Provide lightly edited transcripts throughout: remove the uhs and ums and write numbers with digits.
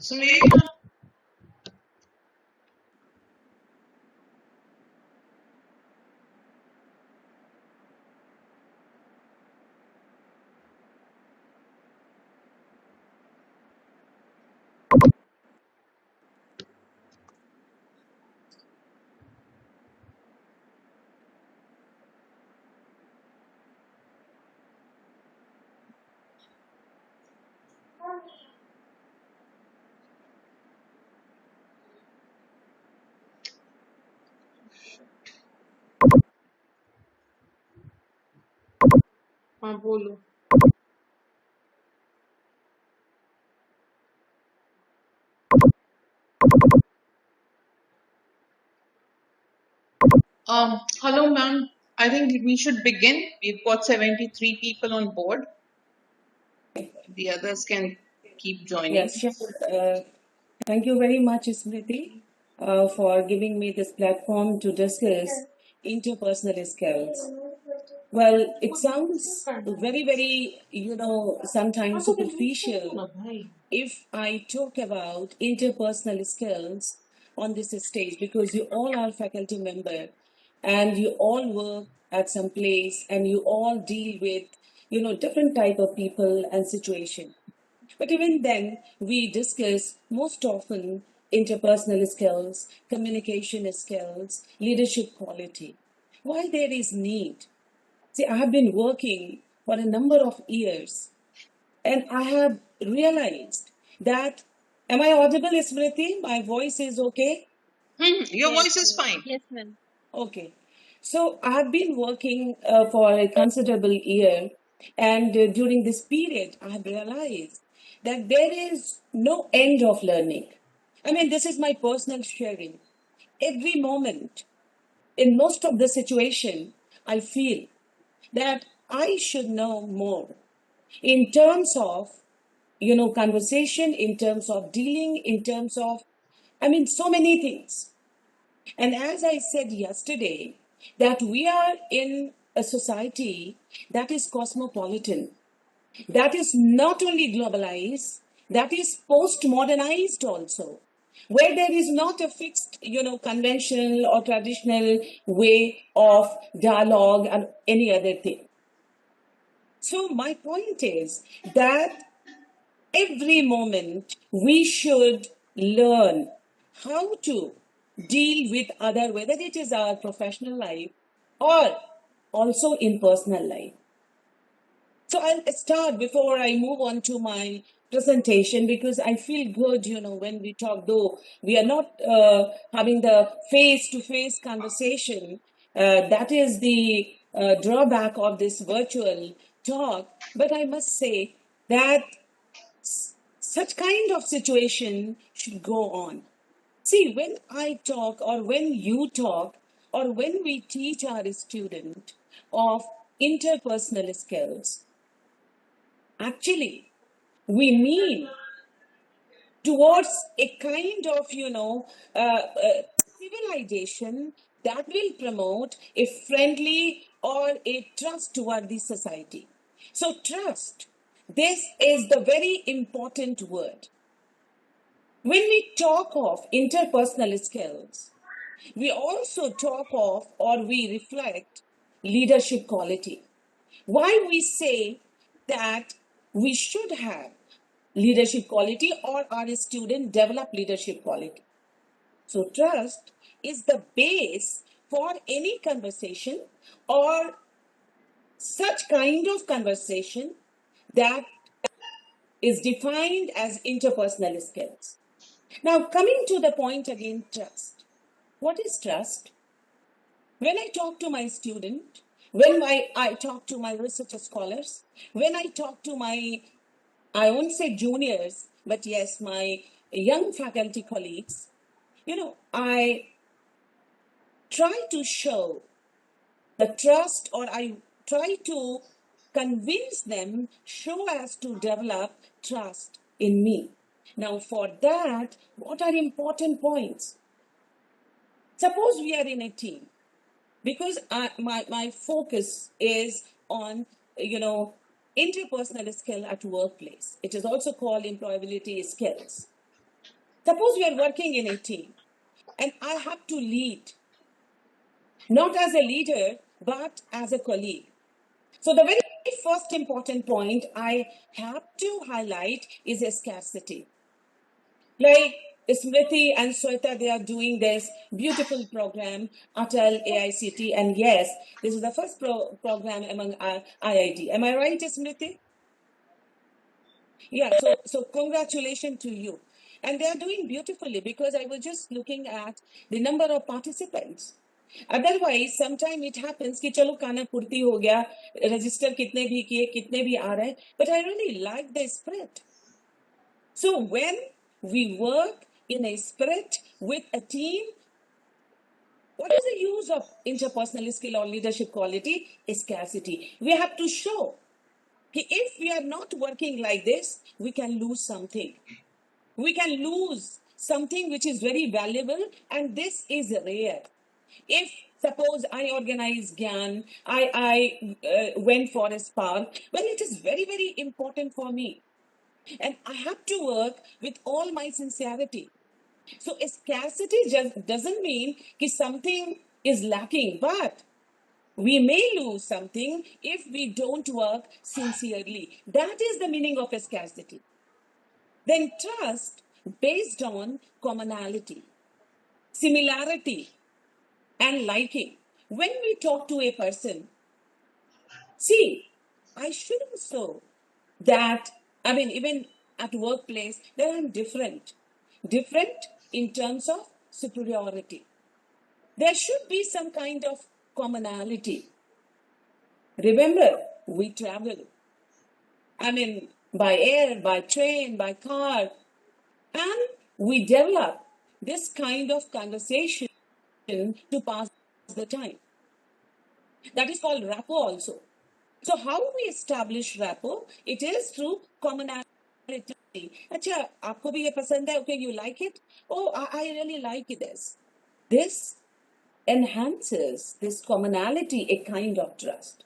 Smita, हाँ बोलो. Hello, ma'am. I think we should begin. We've got 73 people on board. The others can keep joining. Yes, sure. Thank you very much, Smriti, for giving me this platform to discuss interpersonal skills. Well, it sounds very, very, sometimes superficial if I talk about interpersonal skills on this stage because you all are faculty member and you all work at some place and you all deal with, different type of people and situation. But even then, we discuss most often interpersonal skills, communication skills, leadership quality. Why there is need? See, I have been working for a number of years and I have realized that, am I audible, Smriti? My voice is okay? Your voice is fine. Yes, ma'am. Okay. So I have been working for a considerable year, and during this period, I have realized that there is no end of learning. I mean, this is my personal sharing. Every moment, in most of the situation, I feel that I should know more in terms of, conversation, in terms of dealing, in terms of, so many things. And as I said yesterday, that we are in a society that is cosmopolitan, that is not only globalized, that is post-modernized also, where there is not a fixed, conventional or traditional way of dialogue and any other thing. So my point is that every moment we should learn how to deal with other, whether it is our professional life or also in personal life. So I'll start before I move on to my presentation because I feel good, when we talk, though we are not having the face-to-face conversation. That is the drawback of this virtual talk. But I must say that such kind of situation should go on. See, when I talk or when you talk or when we teach our student of interpersonal skills, actually, we mean towards a kind of, civilization that will promote a friendly or a trustworthy society. So, trust, this is the very important word. When we talk of interpersonal skills, we also talk of or we reflect leadership quality. Why we say that we should have leadership quality or our student develop leadership quality. So trust is the base for any conversation or such kind of conversation that is defined as interpersonal skills. Now, coming to the point again, trust. What is trust? When I talk to my student, I talk to my research scholars, when I talk to my, I won't say juniors, but yes, my young faculty colleagues, I try to show the trust or I try to convince them, show as to develop trust in me. Now, for that, what are important points? Suppose we are in a team because my focus is on, interpersonal skill at workplace. It is also called employability skills. Suppose we are working in a team and I have to lead, not as a leader, but as a colleague. So, the very first important point I have to highlight is a scarcity. Like Smriti and Sweta, they are doing this beautiful program, ATAL-AICTE, and yes, this is the first program among IIT. Am I right, Smriti? Yeah, so congratulations to you. And they are doing beautifully because I was just looking at the number of participants. Otherwise, sometimes it happens कि चलो खाना पूर्ति हो गया, register कितने भी किए, कितने भी आ रहे हैं, but I really like the spirit. So when we work in a spirit with a team, what is the use of interpersonal skill or leadership quality? Scarcity. We have to show that if we are not working like this, we can lose something. We can lose something which is very valuable, and this is rare. If suppose I organize Gyan, I went for a spark, well, it is very, very important for me. And I have to work with all my sincerity. So scarcity just doesn't mean that something is lacking, but we may lose something if we don't work sincerely. That is the meaning of a scarcity. Then trust based on commonality, similarity, and liking. When we talk to a person, see, I shouldn't so that, I mean, even at workplace, that I'm different. Different in terms of superiority. There should be some kind of commonality. Remember, we travel. I mean, by air, by train, by car, and we develop this kind of conversation to pass the time. That is called rapport also. So how we establish rapport? It is through commonality. अच्छा आपको भी ये पसंद है? Okay, you like it? Oh, I really like this. This enhances this commonality, a kind of trust.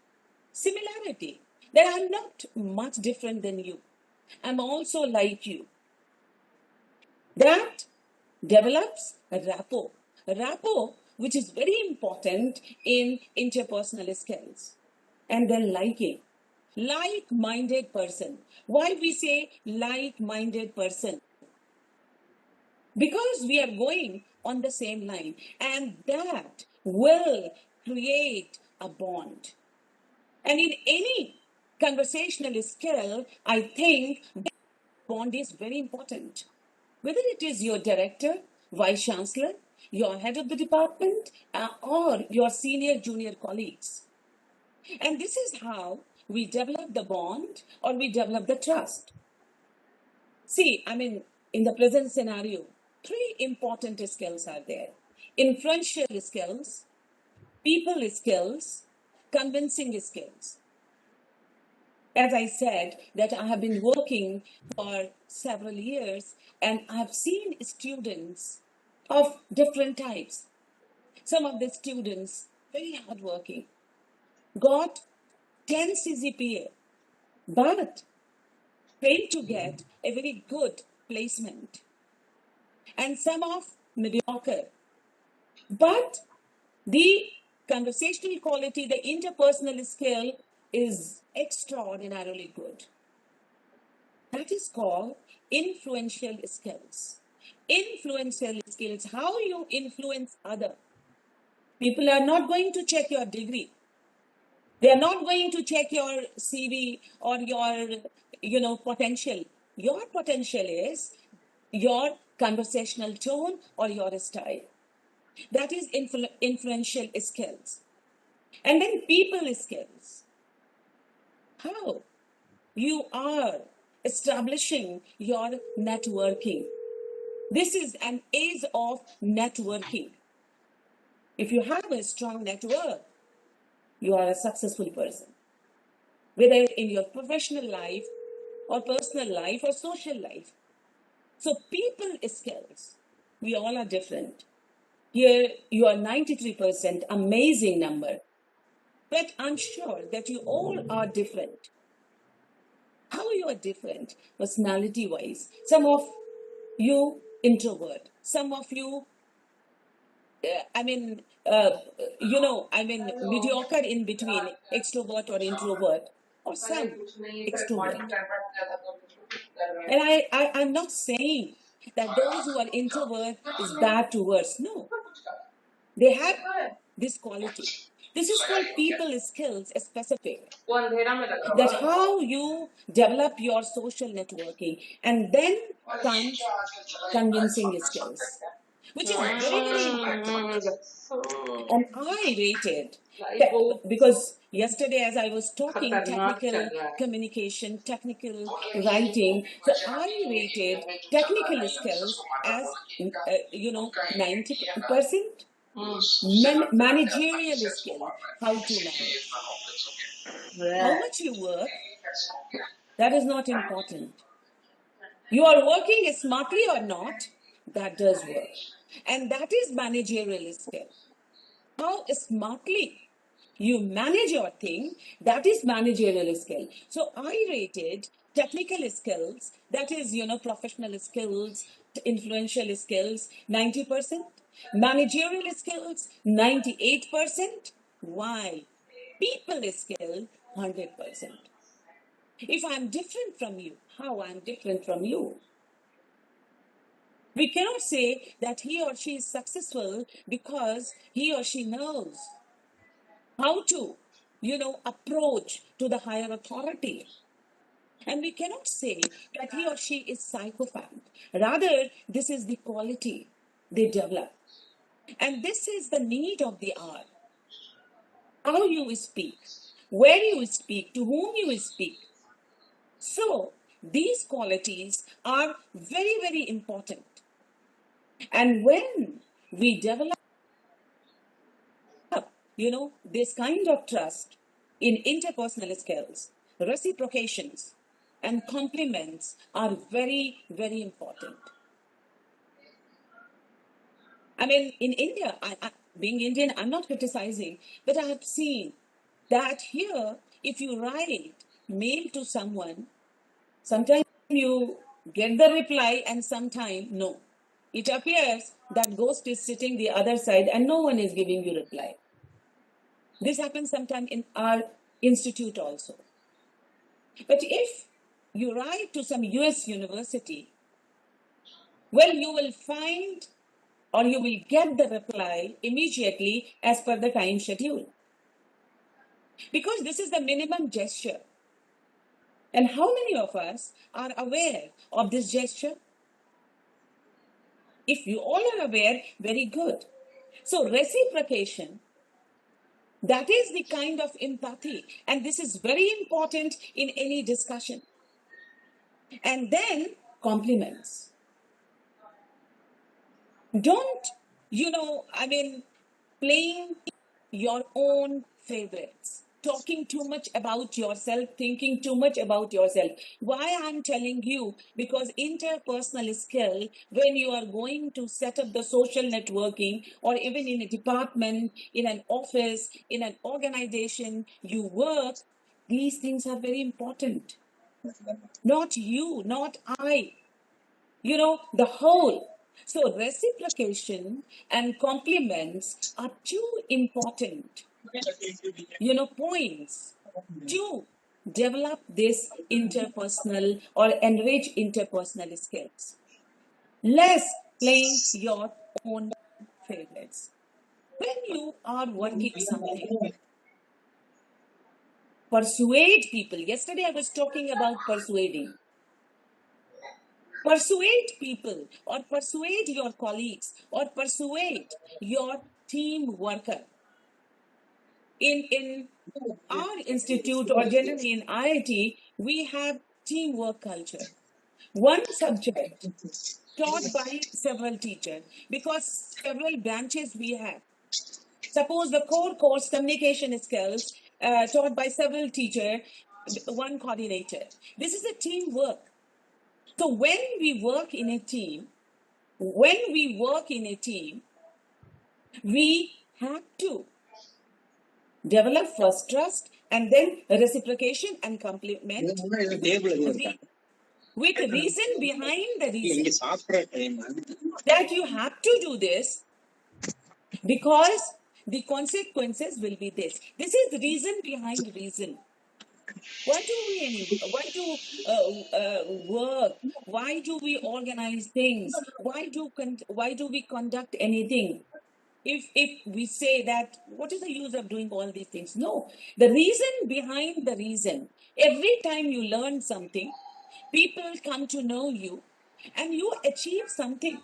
Similarity, that I'm not much different than you. I'm also like you. That develops a rapport. A rapport which is very important in interpersonal skills. And then liking. Like-minded person. Why we say like-minded person? Because we are going on the same line, and that will create a bond. And in any conversational skill, I think bond is very important. Whether it is your director, vice chancellor, your head of the department, or your senior junior colleagues. And this is how we develop the bond or we develop the trust. See, I mean, in the present scenario, three important skills are there: influential skills, people skills, convincing skills. As I said, that I have been working for several years and I've seen students of different types. Some of the students, very hardworking, got 10 CGPA, but failed to get a very good placement. And some of mediocre. But the conversational quality, the interpersonal skill is extraordinarily good. That is called influential skills. Influential skills, how you influence other. People are not going to check your degree. They are not going to check your CV or your potential. Your potential is your conversational tone or your style. That is influential skills. And then people skills. How you are establishing your networking. This is an age of networking. If you have a strong network, you are a successful person. Whether in your professional life or personal life or social life. So people skills, we all are different. Here you are 93%, amazing number. But I'm sure that you all are different. How you are different personality wise? Some of you introvert. Some of you, I mean, mediocre in between extrovert or introvert, or some extrovert. And I'm not saying that those who are introvert is bad to worse. No, they have this quality. This is called people skills specific. That how you develop your social networking, and then comes convincing skills, which is very, very important. And I rated, because yesterday as I was talking technical communication, technical writing, so I rated technical skills as 90%. Managerial skill, how to manage. How much you work, that is not important. You are working smartly or not, that does work. And that is managerial skill. How smartly you manage your thing, that is managerial skill. So I rated technical skills, that is, professional skills, influential skills, 90%. Managerial skills, 98%. While people skill, 100%. If I'm different from you, how I'm different from you? We cannot say that he or she is successful because he or she knows how to, approach to the higher authority. And we cannot say that he or she is psychopath. Rather, this is the quality they develop. And this is the need of the hour. How you speak, where you speak, to whom you speak. So, these qualities are very, very important. And when we develop, this kind of trust in interpersonal skills, reciprocations, and compliments are very, very important. I mean, in India, being Indian, I'm not criticizing, but I have seen that here, if you write mail to someone, sometimes you get the reply and sometimes no. It appears that ghost is sitting the other side and no one is giving you reply. This happens sometimes in our institute also. But if you write to some US university, well, you will find or you will get the reply immediately as per the time schedule. Because this is the minimum gesture. And how many of us are aware of this gesture? If you all are aware, very good. So reciprocation, that is the kind of empathy. And this is very important in any discussion. And then compliments. Don't, playing your own favorites. Talking too much about yourself, thinking too much about yourself. Why I'm telling you? Because interpersonal skill, when you are going to set up the social networking, or even in a department, in an office, in an organization, you work, these things are very important. Not you, not I. The whole. So reciprocation and compliments are two important, points to develop this interpersonal or enrich interpersonal skills. Less playing your own favorites. When you are working something, persuade people. Yesterday I was talking about persuading. Persuade people, or persuade your colleagues, or persuade your team worker. In our institute, or generally in IIT, we have teamwork culture. One subject taught by several teachers, because several branches we have. Suppose the core course communication skills taught by several teachers, one coordinator. This is a teamwork. So when we work in a team, we have to develop first trust and then reciprocation and compliment. with reason behind the reason that you have to do this because the consequences will be this. This is reason behind reason. Why do work? Why do we organize things? Why do we conduct anything? If we say that, what is the use of doing all these things? No, the reason behind the reason. Every time you learn something, people come to know you, and you achieve something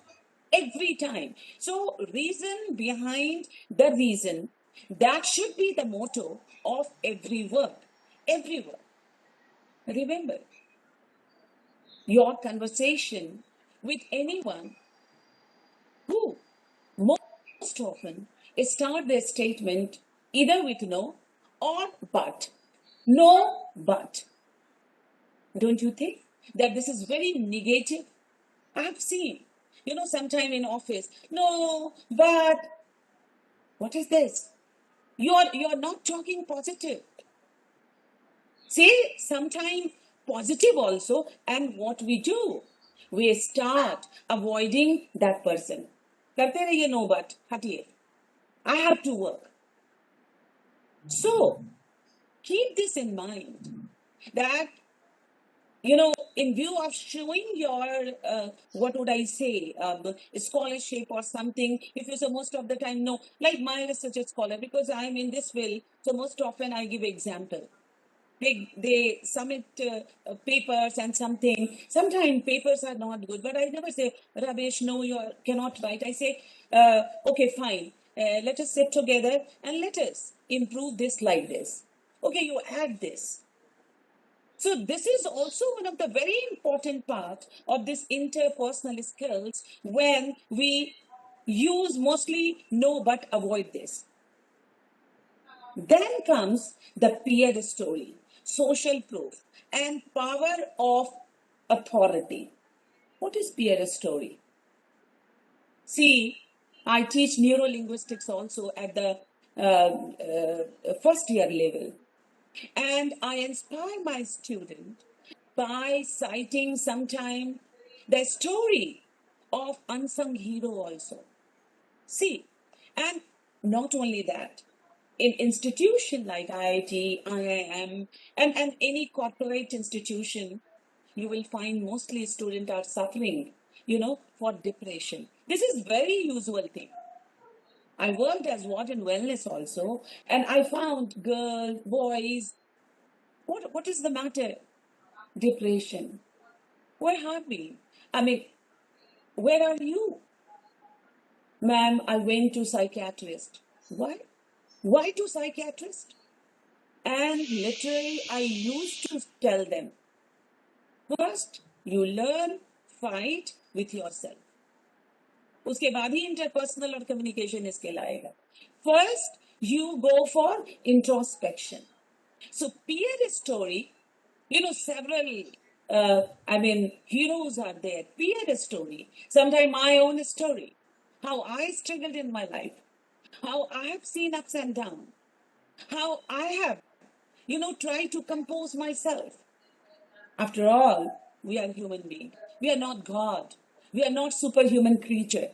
every time. So, reason behind the reason, that should be the motto of every work. Every work. Remember, your conversation with anyone who most often start their statement either with no or but. No, but. Don't you think that this is very negative? I've seen, sometime in office, no, but what is this? You're not talking positive. Say sometime positive also, and what we do, we start avoiding that person. करते रहिए no but, हटिए. I have to work. So keep this in mind that, in view of showing your, what would I say, scholarship or something, if you say most of the time, no, like my research scholar, because I'm in this field, so most often I give example. They submit papers and something. Sometimes papers are not good, but I never say, Ramesh, no, you cannot write. I say, okay, fine. Let us sit together and let us improve this like this. Okay, you add this. So this is also one of the very important part of this interpersonal skills when we use mostly no but avoid this. Then comes the peer story, social proof, and power of authority. What is peer story? See, I teach neurolinguistics also at the first year level. And I inspire my student by citing sometime the story of unsung hero also. See, and not only that, in institution like IIT, IIM, and any corporate institution, you will find mostly students are suffering, for depression. This is very usual thing. I worked as ward and wellness also, and I found girls, boys, what is the matter? Depression. Where have we? I mean, where are you? Ma'am, I went to psychiatrist. Why? Why to psychiatrist? And literally, I used to tell them, first, you learn, fight with yourself. उसके बाद ही interpersonal और communication इसके लाएगा. First, you go for introspection. So peer story, several, heroes are there. Peer story. Sometimes my own story. How I struggled in my life. How I have seen ups and downs. How I have, tried to compose myself. After all, we are human beings. We are not God. We are not superhuman creature.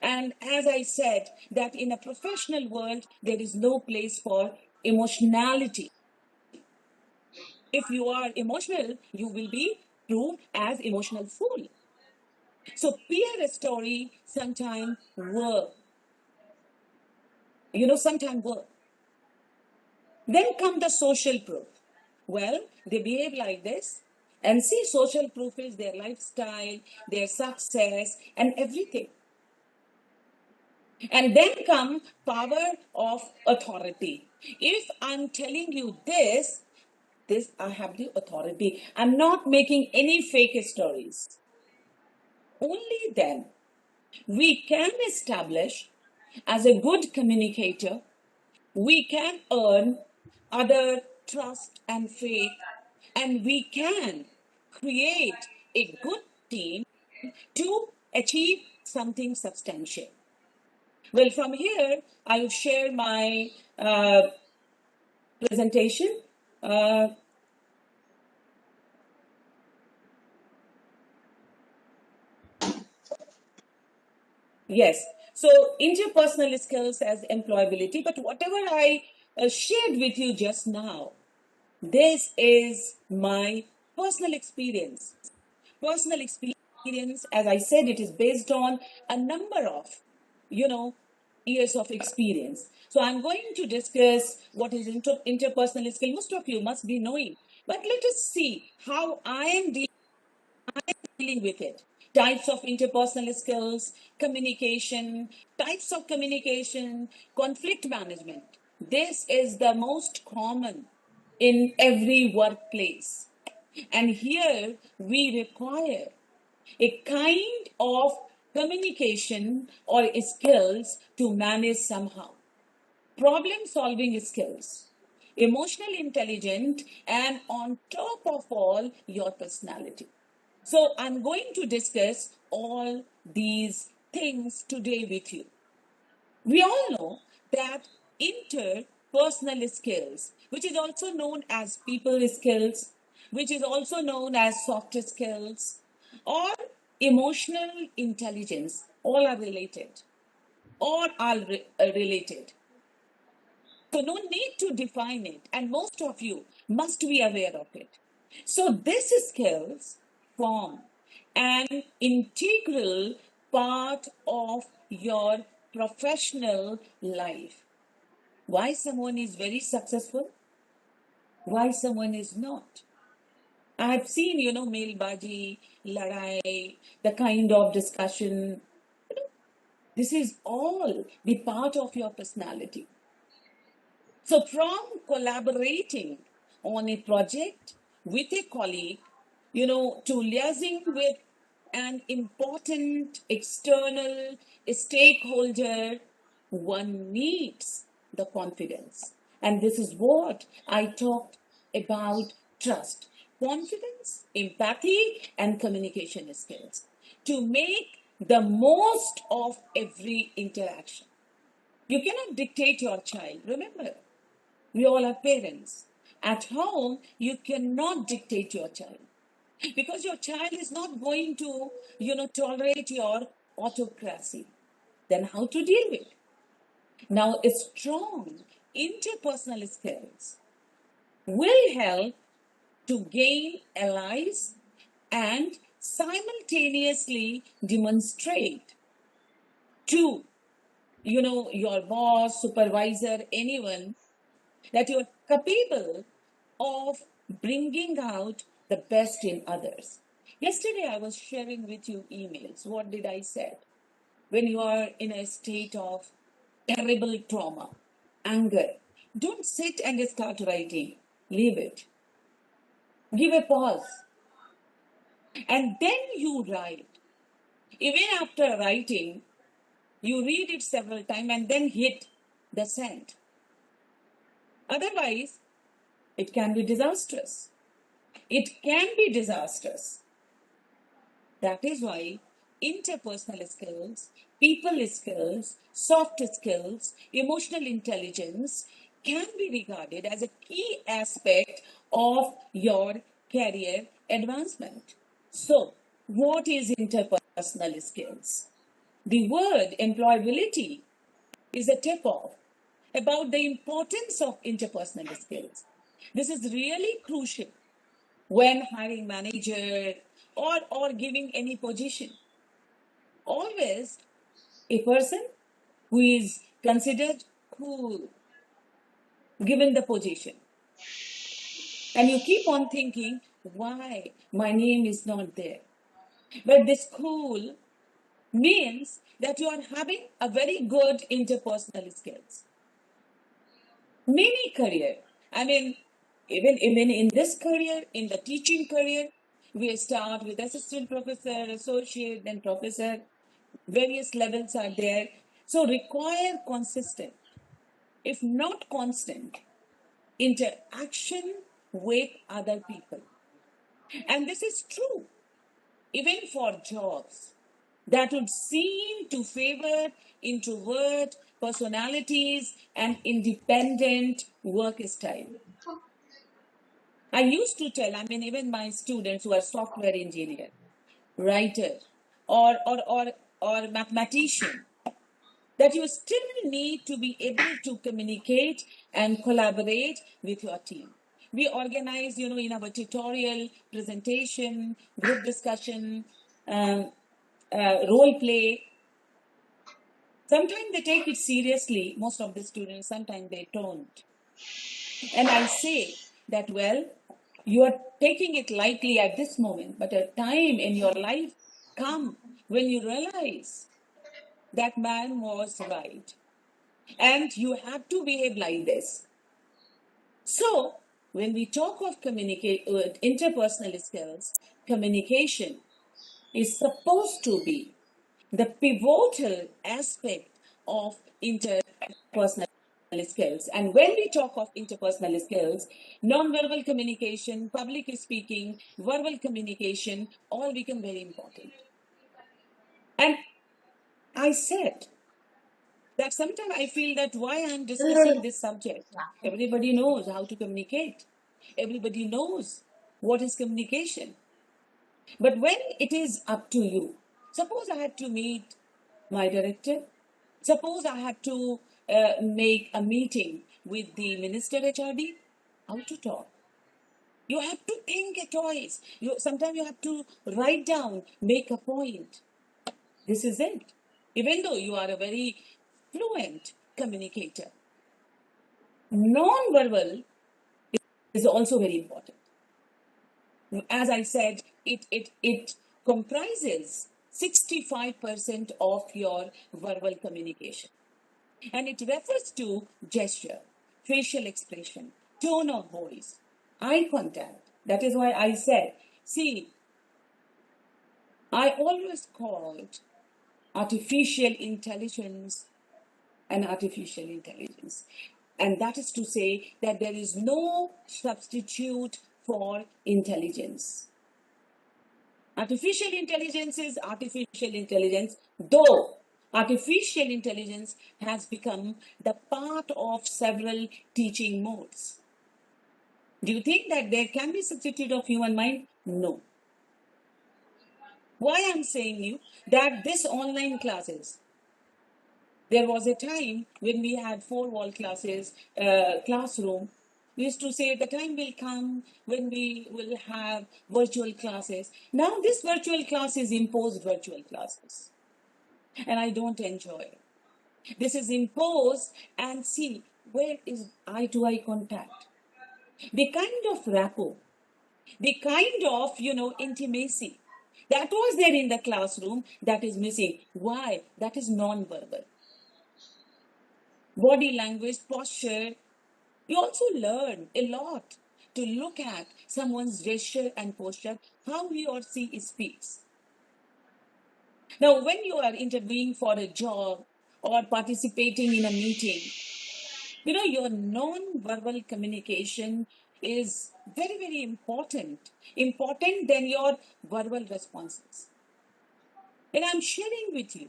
And as I said, that in a professional world, there is no place for emotionality. If you are emotional, you will be proved as emotional fool. So peer story sometimes work. Sometimes work. Then come the social proof. Well, they behave like this. And see, social proof is their lifestyle, their success, and everything. And then come power of authority. If I'm telling you this, I have the authority. I'm not making any fake stories. Only then we can establish as a good communicator, we can earn other trust and faith, and we can create a good team to achieve something substantial. Well, from here, I will share my presentation. Yes. So interpersonal skills as employability, but whatever I shared with you just now, this is my personal experience. Personal experience, as I said, it is based on a number of, you know, years of experience. So I'm going to discuss what is interpersonal skill. Most of you must be knowing, but let us see how I am dealing with it. Types of interpersonal skills, communication, types of communication, conflict management. This is the most common in every workplace. And here we require a kind of communication or skills to manage somehow. Problem solving skills, emotional intelligence, and on top of all, your personality. So I'm going to discuss all these things today with you. We all know that interpersonal skills, which is also known as people skills, which is also known as soft skills, or emotional intelligence, all are related. All are related. So, no need to define it, and most of you must be aware of it. So, these skills form an integral part of your professional life. Why someone is very successful, why someone is not. I've seen, mailbaji, ladai, the kind of discussion. This is all the part of your personality. So, from collaborating on a project with a colleague, to liaising with an important external stakeholder, one needs the confidence. And this is what I talked about: trust, confidence, empathy, and communication skills to make the most of every interaction. You cannot dictate your child. Remember, we all are parents. At home, you cannot dictate your child because your child is not going to, tolerate your autocracy. Then how to deal with it? Now, a strong interpersonal skills will help to gain allies and simultaneously demonstrate to, your boss, supervisor, anyone, that you're capable of bringing out the best in others. Yesterday, I was sharing with you emails. What did I say? When you are in a state of terrible trauma, anger, don't sit and start writing. Leave it. Give a pause. And then you write. Even after writing, you read it several times and then hit the send. Otherwise, it can be disastrous. It can be disastrous. That is why interpersonal skills, people skills, soft skills, emotional intelligence can be regarded as a key aspect of your career advancement. So, what is interpersonal skills? The word employability is a tip off about the importance of interpersonal skills. This is really crucial when hiring manager or giving any position. Always a person who is considered cool given the position. And you keep on thinking, why my name is not there? But this cool means that you are having a very good interpersonal skills. Many career. I mean, even in this career, in the teaching career, we start with assistant professor, associate, then professor. Various levels are there. So require consistent, if not constant, interaction with other people. And this is true even for jobs that would seem to favor introvert personalities and independent work style. I used to tell, I mean, even my students who are software engineer, writer, or or mathematician, that you still need to be able to communicate and collaborate with your team. We organize, in our tutorial, presentation, group discussion, um, role play. Sometimes they take it seriously, most of the students, sometimes they don't. And I say that, well, you are taking it lightly at this moment, but a time in your life come when you realize that man was right and you have to behave like this. So, when we talk of interpersonal skills, communication is supposed to be the pivotal aspect of interpersonal skills. And when we talk of interpersonal skills, non-verbal communication, public speaking, verbal communication all become very important. And I said that sometimes I feel that why I'm discussing this subject. Everybody knows how to communicate. Everybody knows what is communication. But when it is up to you, suppose I had to meet my director, suppose I had to make a meeting with the minister HRD, how to talk. You have to think twice. Sometimes you have to write down, make a point. This is it. Even though you are a very fluent communicator, non-verbal is also very important. As I said, it comprises 65% of your verbal communication. And it refers to gesture, facial expression, tone of voice, eye contact. That is why I said, see, I always called artificial intelligence and artificial intelligence. And that is to say that there is no substitute for intelligence. Artificial intelligence is artificial intelligence, though artificial intelligence has become the part of several teaching modes. Do you think that there can be substitute of human mind? No. Why I'm saying you that this online classes, there was a time when we had four-wall classes, classroom. We used to say the time will come when we will have virtual classes. Now this virtual class is imposed virtual classes. And I don't enjoy it. This is imposed, and see, where is eye-to-eye contact? The kind of rapport, the kind of, intimacy that was there in the classroom, that is missing. Why? That is non-verbal. Body language, posture. You also learn a lot to look at someone's gesture and posture, how he or she speaks. Now, when you are interviewing for a job or participating in a meeting, your non-verbal communication is very, very important than your verbal responses. And I'm sharing with you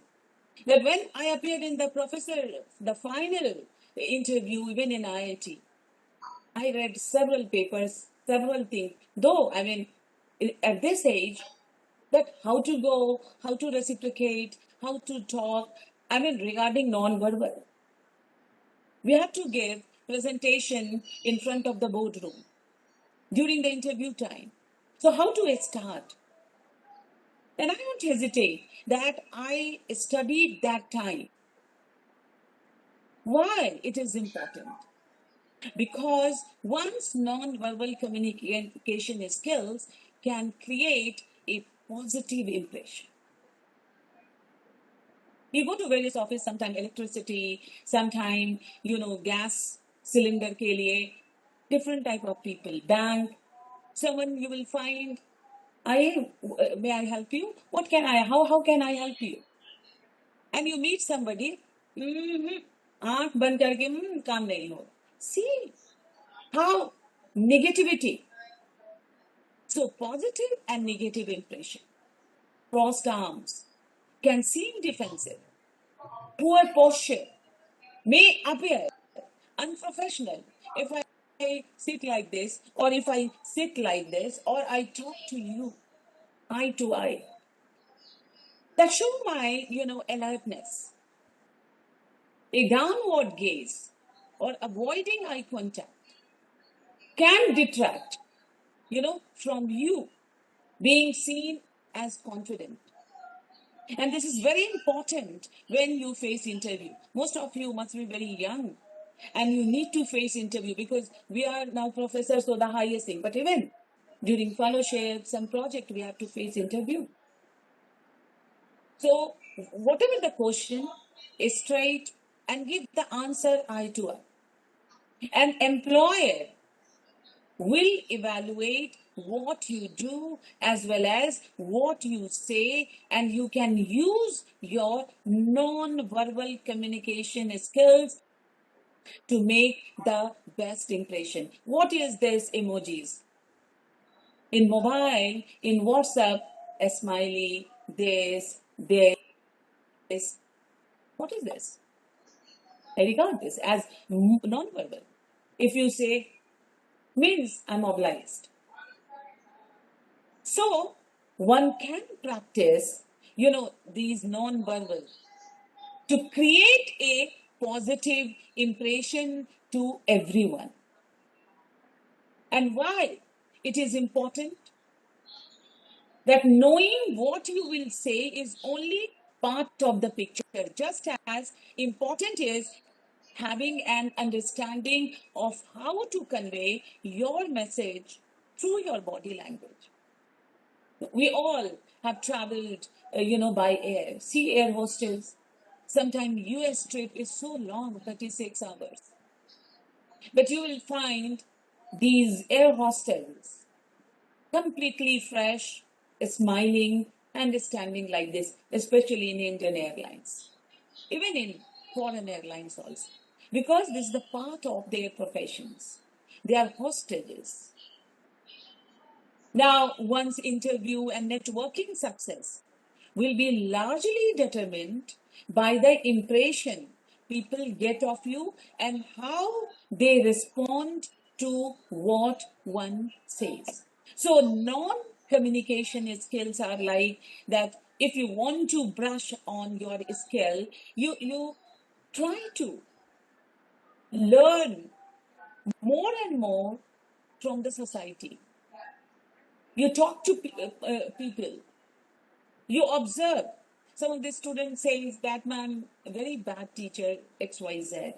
that when I appeared in the final interview, even in IIT, I read several papers, several things. Though, at this age, that how to go, how to reciprocate, how to talk, regarding non-verbal. We have to give presentation in front of the boardroom during the interview time. So how do I start? And I don't hesitate that I studied that time. Why it is important? Because one's non-verbal communication skills can create a positive impression. We go to various office, sometime electricity, sometime, gas cylinder ke liye, different type of people, bank, someone you will find, may I help you? How can I help you? And you meet somebody, आँख बंद करके काम नहीं हो. See how negativity. So positive and negative impression, crossed arms, can seem defensive. Poor posture may appear unprofessional if I sit like this, or if I sit like this, or I talk to you eye to eye. that show my, alertness. A downward gaze or avoiding eye contact can detract, from you being seen as confident. And this is very important when you face interview. Most of you must be very young and you need to face interview because we are now professors, so the highest thing. But even during fellowships and project, we have to face interview. So whatever the question, is straight and give the answer eye to eye. An employer will evaluate what you do as well as what you say, and you can use your non-verbal communication skills to make the best impression. What is this emojis? In mobile, in WhatsApp, a smiley, this. What is this? I regard this as non-verbal. If you say, means I'm obliged. So one can practice, these non-verbal to create a positive impression to everyone. And why it is important? That knowing what you will say is only part of the picture. Just as important is having an understanding of how to convey your message through your body language. We all have traveled, by air. See air hostels. Sometimes US trip is so long, 36 hours. But you will find these air hostels completely fresh, smiling, and standing like this, especially in Indian Airlines, even in foreign airlines also, because this is the part of their professions. They are hostages. Now, one's interview and networking success will be largely determined by the impression people get of you and how they respond to what one says. So, non communication skills are like that. If you want to brush on your skill, you try to learn more and more from the society. You talk to people. You observe. Some of the students says that man, very bad teacher, XYZ.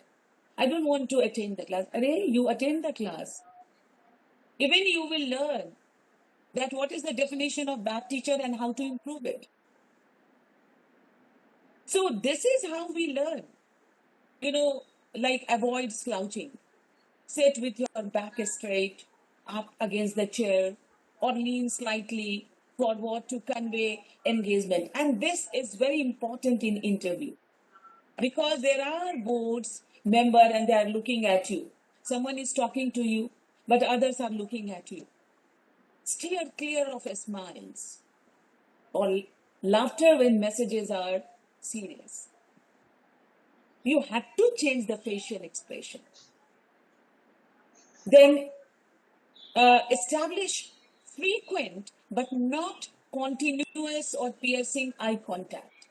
I don't want to attend the class. Arey, you attend the class. Even you will learn that what is the definition of bad teacher and how to improve it. So this is how we learn. Like avoid slouching. Sit with your back straight, up against the chair, or lean slightly forward to convey engagement. And this is very important in interview because there are boards member and they are looking at you. Someone is talking to you, but others are looking at you. Steer clear of smiles or laughter when messages are serious. You have to change the facial expression. Then establish frequent but not continuous or piercing eye contact.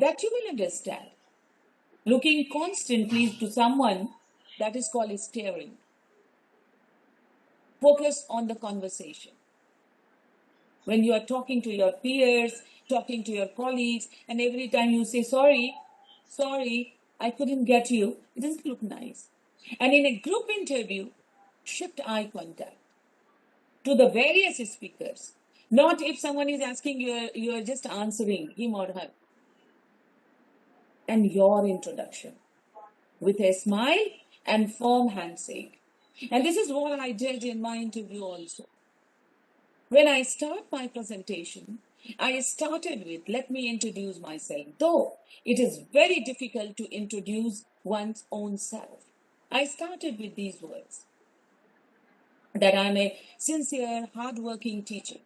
That you will understand. Looking constantly to someone, that is called staring. Focus on the conversation. When you are talking to your peers, talking to your colleagues, and every time you say, sorry, I couldn't get you, it doesn't look nice. And in a group interview, shift eye contact to the various speakers. Not if someone is asking you are just answering him or her. And your introduction with a smile and firm handshake. And this is what I did in my interview also. When I start my presentation, I started with, let me introduce myself, though it is very difficult to introduce one's own self. I started with these words, that I'm a sincere, hardworking teacher.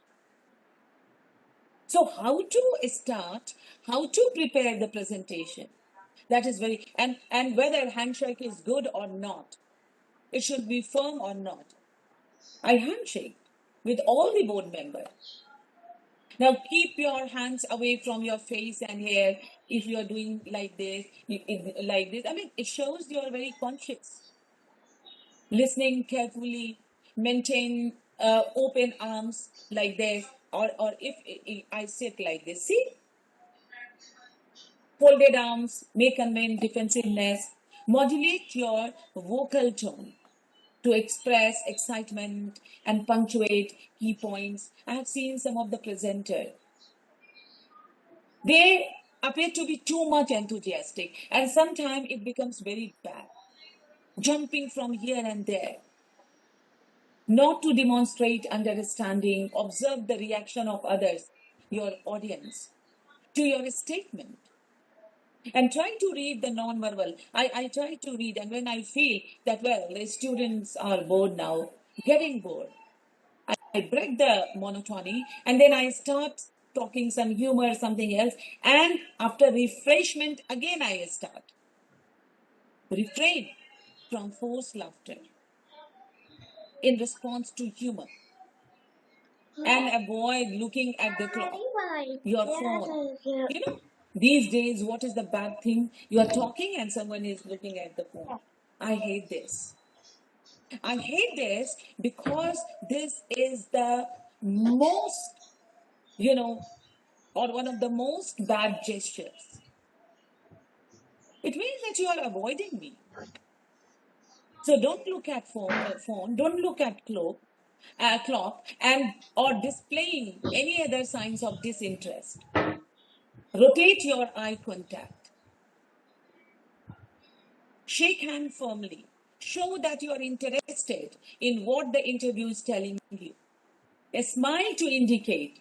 So how to start, how to prepare the presentation, that is very, and whether handshake is good or not, it should be firm or not. I handshake with all the board members. Now keep your hands away from your face and hair if you are doing like this, like this. I mean, it shows you are very conscious. Listening carefully, maintain open arms like this, or if I sit like this, see, folded arms may convey defensiveness. Modulate your vocal tone to express excitement and punctuate key points. I have seen some of the presenters. They appear to be too much enthusiastic, and sometimes it becomes very bad, jumping from here and there. Not to demonstrate understanding, observe the reaction of others, your audience, to your statement. And try to read the non-verbal. I try to read, and when I feel that, well, the students are bored now, getting bored, I break the monotony and then I start talking some humor, something else. And after refreshment, again I start. Refrain from forced laughter in response to humor. And avoid looking at the clock, your phone. You know, these days, what is the bad thing? You are talking and someone is looking at the phone. I hate this. I hate this because this is the most, you know, or one of the most bad gestures. It means that you are avoiding me. So don't look at phone, don't look at clock, and or displaying any other signs of disinterest. Rotate your eye contact. Shake hand firmly. Show that you are interested in what the interview is telling you. A smile to indicate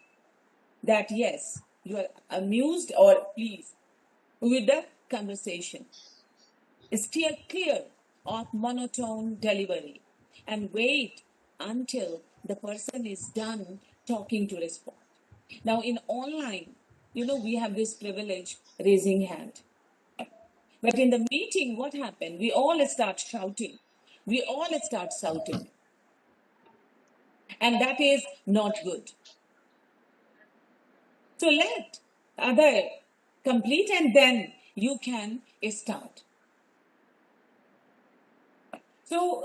that yes, you are amused or pleased with the conversation. Steer clear of monotone delivery and wait until the person is done talking to respond. Now, in online, we have this privilege raising hand. But in the meeting, what happened? We all start shouting. We all start shouting. And that is not good. So let other complete and then you can start. So,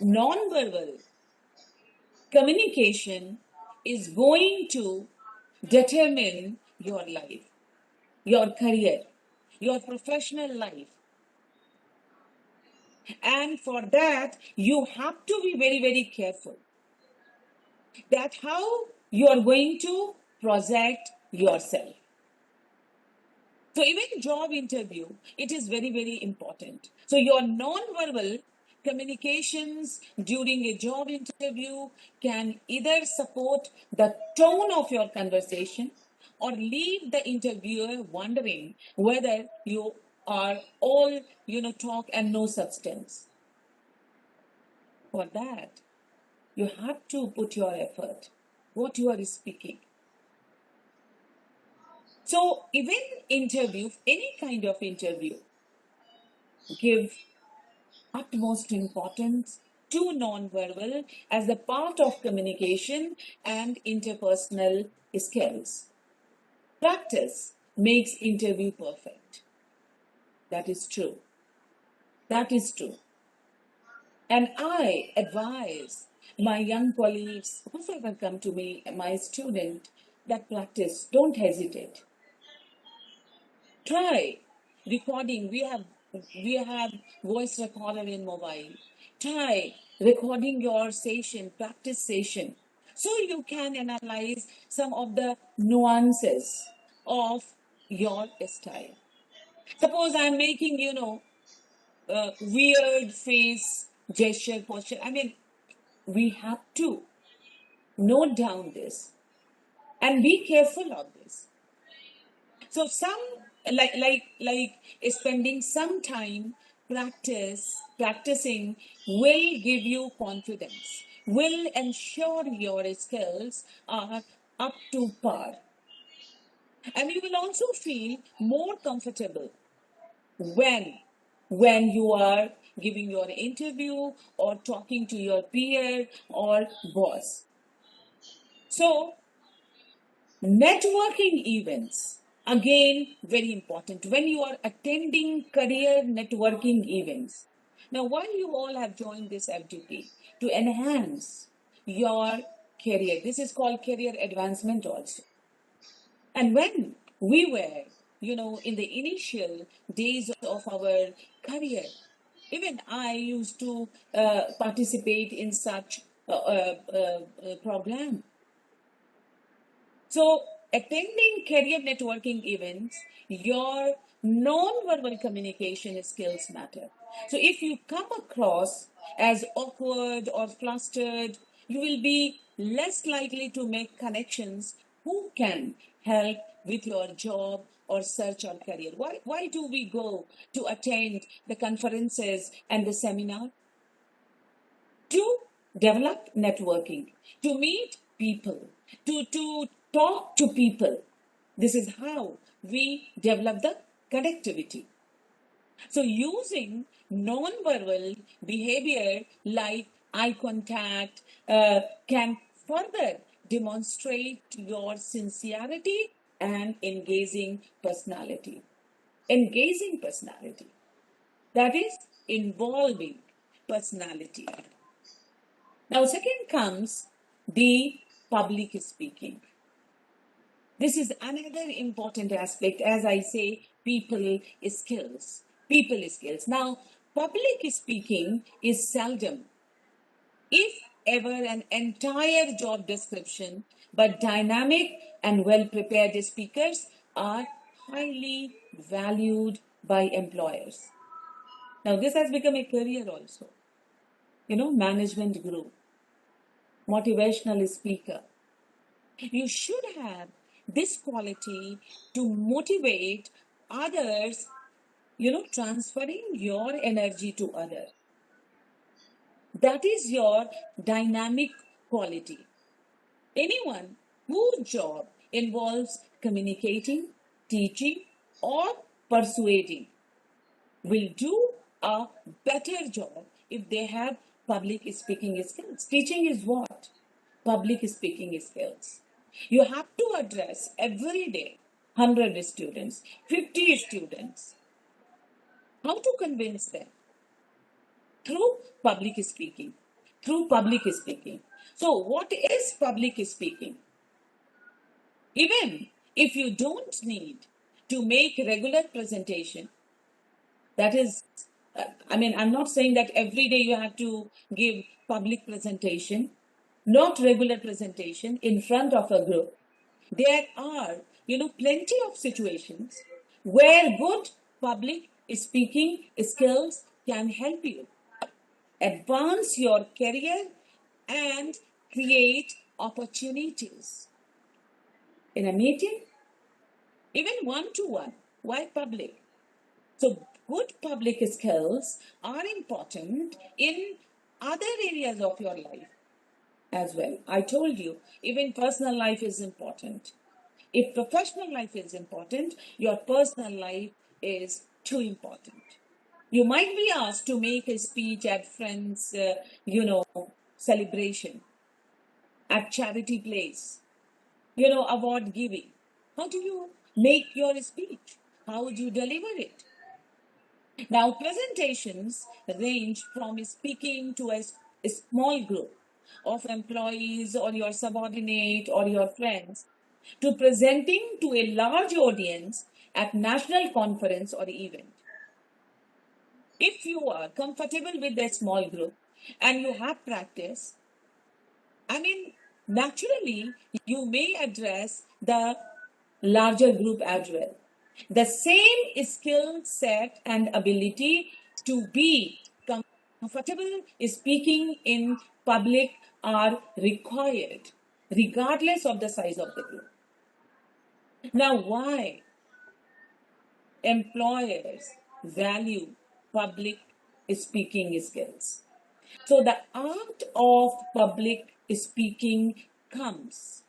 non-verbal communication is going to determine your life, your career, your professional life. And for that, you have to be very, very careful that how you are going to project yourself. So even job interview, it is very, very important. So your non-verbal communications during a job interview can either support the tone of your conversation or leave the interviewer wondering whether you are all, talk and no substance. For that, you have to put your effort, what you are speaking. So even interview, any kind of interview, give utmost importance to non-verbal as a part of communication and interpersonal skills. Practice makes interview perfect. That is true. That is true. And I advise my young colleagues, whoever come to me, my student, that practice, don't hesitate. Try recording. We have voice recorder in mobile. Try recording your session, practice session, so you can analyze some of the nuances of your style. Suppose I'm making, weird face gesture posture. I mean, we have to note down this and be careful of this. So some like spending some time practicing will give you confidence, will ensure your skills are up to par, and you will also feel more comfortable when you are giving your interview or talking to your peer or boss. So, networking events, again, very important. When you are attending career networking events, now, why you all have joined this FDP? To enhance your career. This is called career advancement also. And when we were, in the initial days of our career, even I used to participate in such program. So, attending career networking events, your non-verbal communication skills matter. So, if you come across as awkward or flustered, you will be less likely to make connections who can help with your job or search or career. Why do we go to attend the conferences and the seminar? To develop networking, to meet people, to talk to people. This is how we develop the connectivity. So, using non-verbal behavior like eye contact can further demonstrate your sincerity and engaging personality. Engaging personality. That is involving personality. Now, second comes the public speaking. This is another important aspect, as I say, people skills. People skills. Now, public speaking is seldom, if ever, an entire job description, but dynamic and well prepared speakers are highly valued by employers. Now, this has become a career also. Management group, motivational speaker. You should have this quality to motivate others, transferring your energy to others. That is your dynamic quality. Anyone whose job involves communicating, teaching, or persuading will do a better job if they have public speaking skills. Teaching is what? Public speaking skills. You have to address every day 100 students, 50 students. How to convince them? Through public speaking. Through public speaking. So, what is public speaking? Even if you don't need to make regular presentation, that is, I'm not saying that every day you have to give public presentation, not regular presentation in front of a group. There are, plenty of situations where good public speaking skills can help you advance your career and create opportunities in a meeting, even one to one. Why public? So, good public skills are important in other areas of your life as well. I told you, even personal life is important. If professional life is important, your personal life is too important. You might be asked to make a speech at friends, celebration, at charity place, award giving. How do you make your speech? How would you deliver it? Now, presentations range from speaking to a small group of employees or your subordinate or your friends to presenting to a large audience at national conference or event. If you are comfortable with a small group and you have practice, naturally, you may address the larger group as well. The same skill set and ability to be comfortable speaking in public are required, regardless of the size of the group. Now, why employers value public speaking skills? So, the art of public speaking comes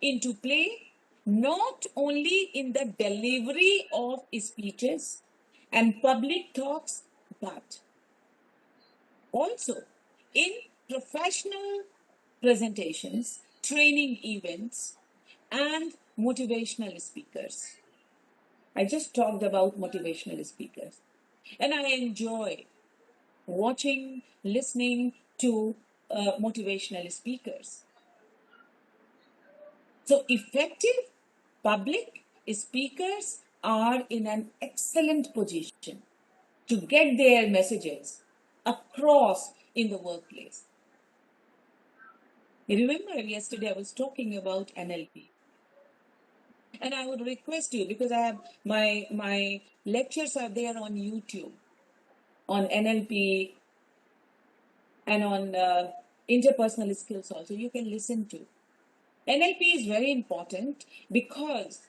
into play not only in the delivery of speeches and public talks, but also in professional presentations, training events, and motivational speakers. I just talked about motivational speakers. And I enjoy watching, listening to motivational speakers. So, effective public speakers are in an excellent position to get their messages across in the workplace. You remember yesterday I was talking about NLP. And I would request you, because I have my lectures are there on YouTube on NLP and on interpersonal skills also. You can listen to. NLP is very important because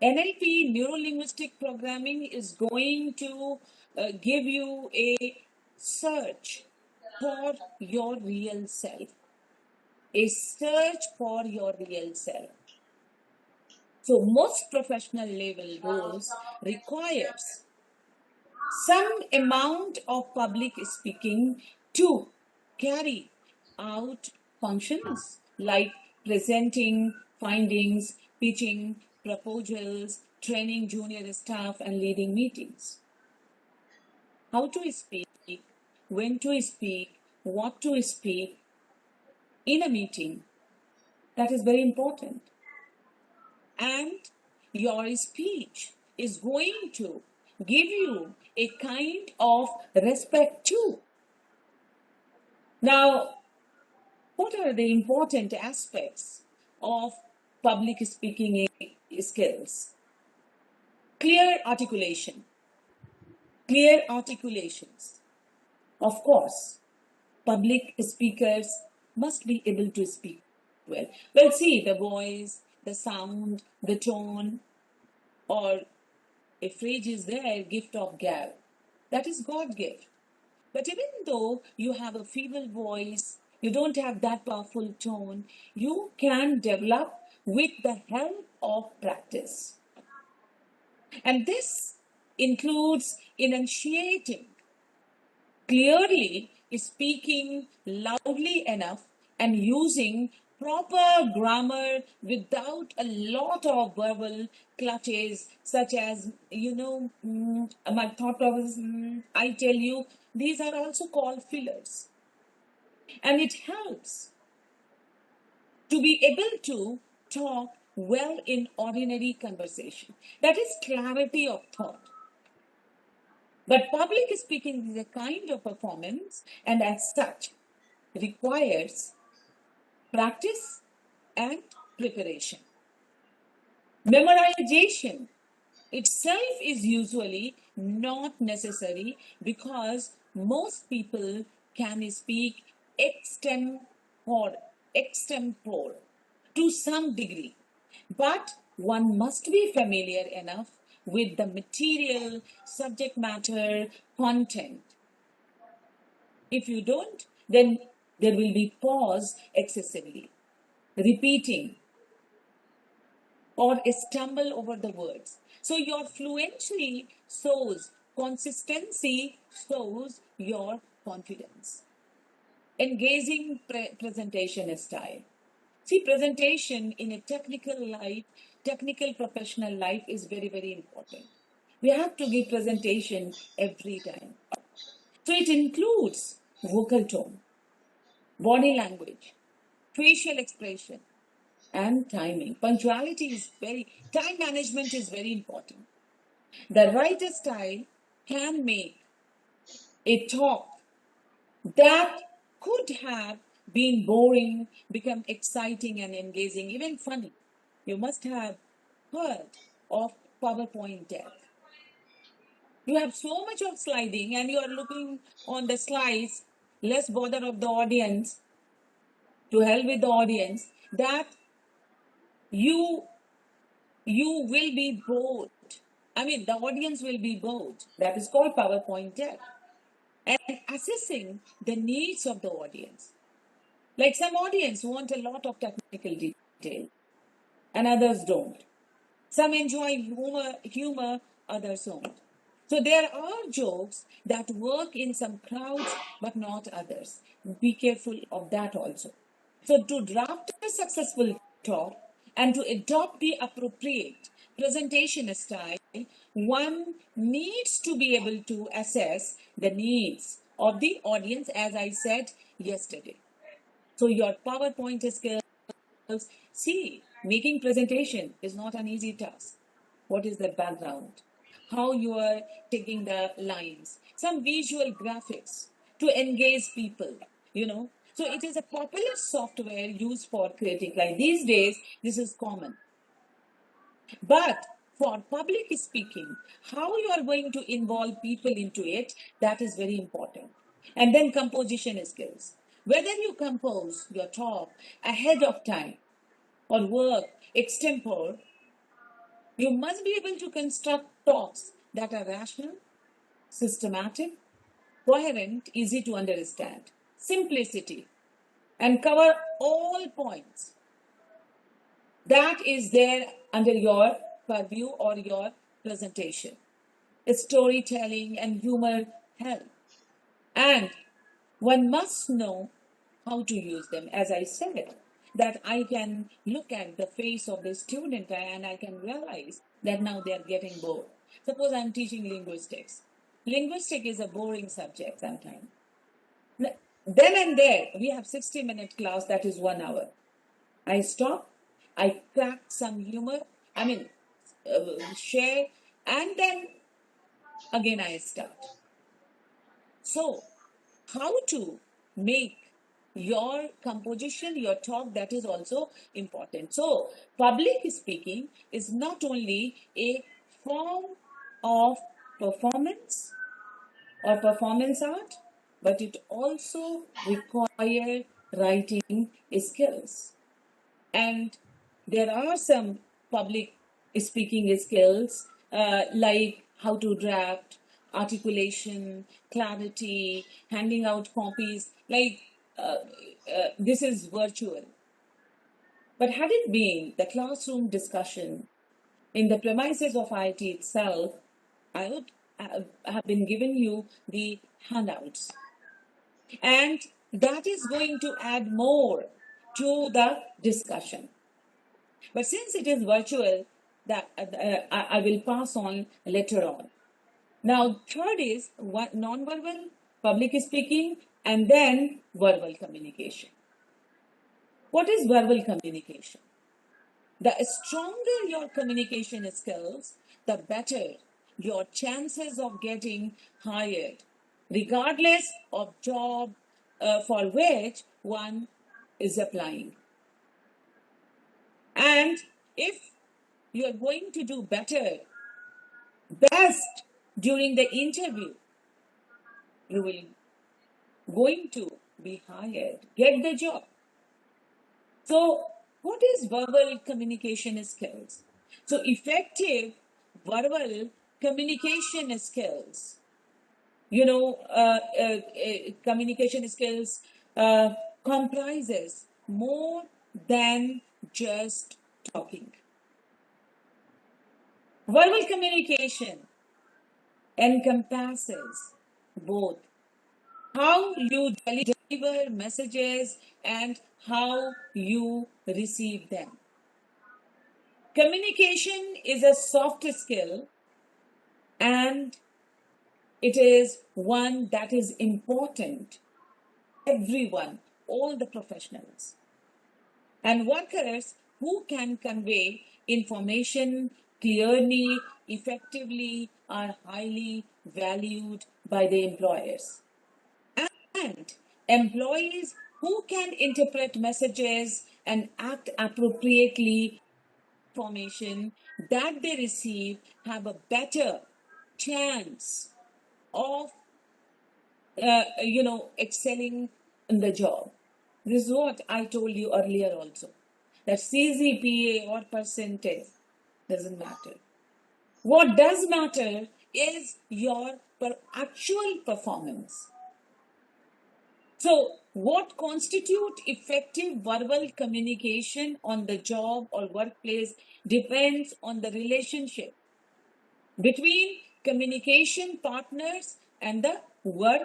NLP, neuro linguistic programming, is going to give you a search for your real self. A search for your real self. So most professional level roles requires some amount of public speaking to carry out functions like presenting findings, pitching proposals, training junior staff, and leading meetings. How to speak, when to speak, what to speak in a meeting, that is very important. And your speech is going to give you a kind of respect too. Now, what are the important aspects of public speaking skills? Clear articulation. Clear articulations. Of course, public speakers must be able to speak well. Well, see, the voice, the sound, the tone, or a phrase is there, gift of gab. That is God gift. But even though you have a feeble voice, you don't have that powerful tone, you can develop with the help of practice. And this includes enunciating clearly, speaking loudly enough, and using proper grammar without a lot of verbal clutches, such as, my thought process, I tell you, these are also called fillers. And it helps to be able to talk well in ordinary conversation. That is clarity of thought. But public speaking is a kind of performance, and as such requires practice and preparation. Memorization itself is usually not necessary because most people can speak extempore to some degree. But one must be familiar enough with the material, subject matter, content. If you don't, then there will be pause excessively, repeating, or stumble over the words. So your fluency shows, consistency shows your confidence. Engaging presentation style. See, presentation in a technical professional life is very, very important. We have to give presentation every time. So it includes vocal tone, body language, facial expression, and timing. Time management is very important. The right style can make a talk that could have been boring become exciting and engaging, even funny. You must have heard of PowerPoint deck. You have so much of sliding and you are looking on the slides, less bother of the audience, to hell with the audience, that you will be bored. I mean, the audience will be bored. That is called PowerPoint deck. And assessing the needs of the audience. Like some audience want a lot of technical detail and others don't. Some enjoy humor, others don't. So there are jokes that work in some crowds but not others. Be careful of that also. So, to draft a successful talk and to adopt the appropriate presentation style, one needs to be able to assess the needs of the audience, as I said yesterday. So, your PowerPoint skills, see, making presentation is not an easy task. What is the background? How you are taking the lines? Some visual graphics to engage people, you know. So it is a popular software used for creating. Like these days, this is common. But for public speaking, how you are going to involve people into it, that is very important. And then composition skills. Whether you compose your talk ahead of time or work extempore, you must be able to construct talks that are rational, systematic, coherent, easy to understand, simplicity, and cover all points that is there under your purview or your presentation. Storytelling and humor help. And one must know how to use them. As I said, that I can look at the face of the student and I can realize that now they are getting bored. Suppose I'm teaching linguistics. Linguistics is a boring subject sometimes. Then and there, we have 60-minute class, that is 1 hour. I stop, I crack some humor, I mean, share, and then again I start. So, how to make your composition, your talk, that is also important. So, public speaking is not only a form of performance or performance art, but it also requires writing skills. And there are some public speaking skills like how to draft, articulation, clarity, handing out copies. Like this is virtual. But had it been the classroom discussion in the premises of IIT itself, I would have been giving you the handouts. And that is going to add more to the discussion. But since it is virtual, that I will pass on later on. Now, third is non-verbal, public speaking, and then verbal communication. What is verbal communication? The stronger your communication skills, the better your chances of getting hired, regardless of job for which one is applying. And if you are going to do better, best during the interview, you will going to be hired, get the job. So, what is verbal communication skills? So, effective verbal communication skills, communication skills comprises more than just talking. Verbal communication encompasses both how you deliver messages and how you receive them. Communication is a soft skill and it is one that is important. Everyone, all the professionals and workers who can convey information clearly, effectively, are highly valued by the employers. And employees who can interpret messages and act appropriately information that they receive have a better chance of excelling in the job. This is what I told you earlier also, that CGPA or percentage doesn't matter. What does matter is your actual performance. So, what constitutes effective verbal communication on the job or workplace depends on the relationship between communication partners and the work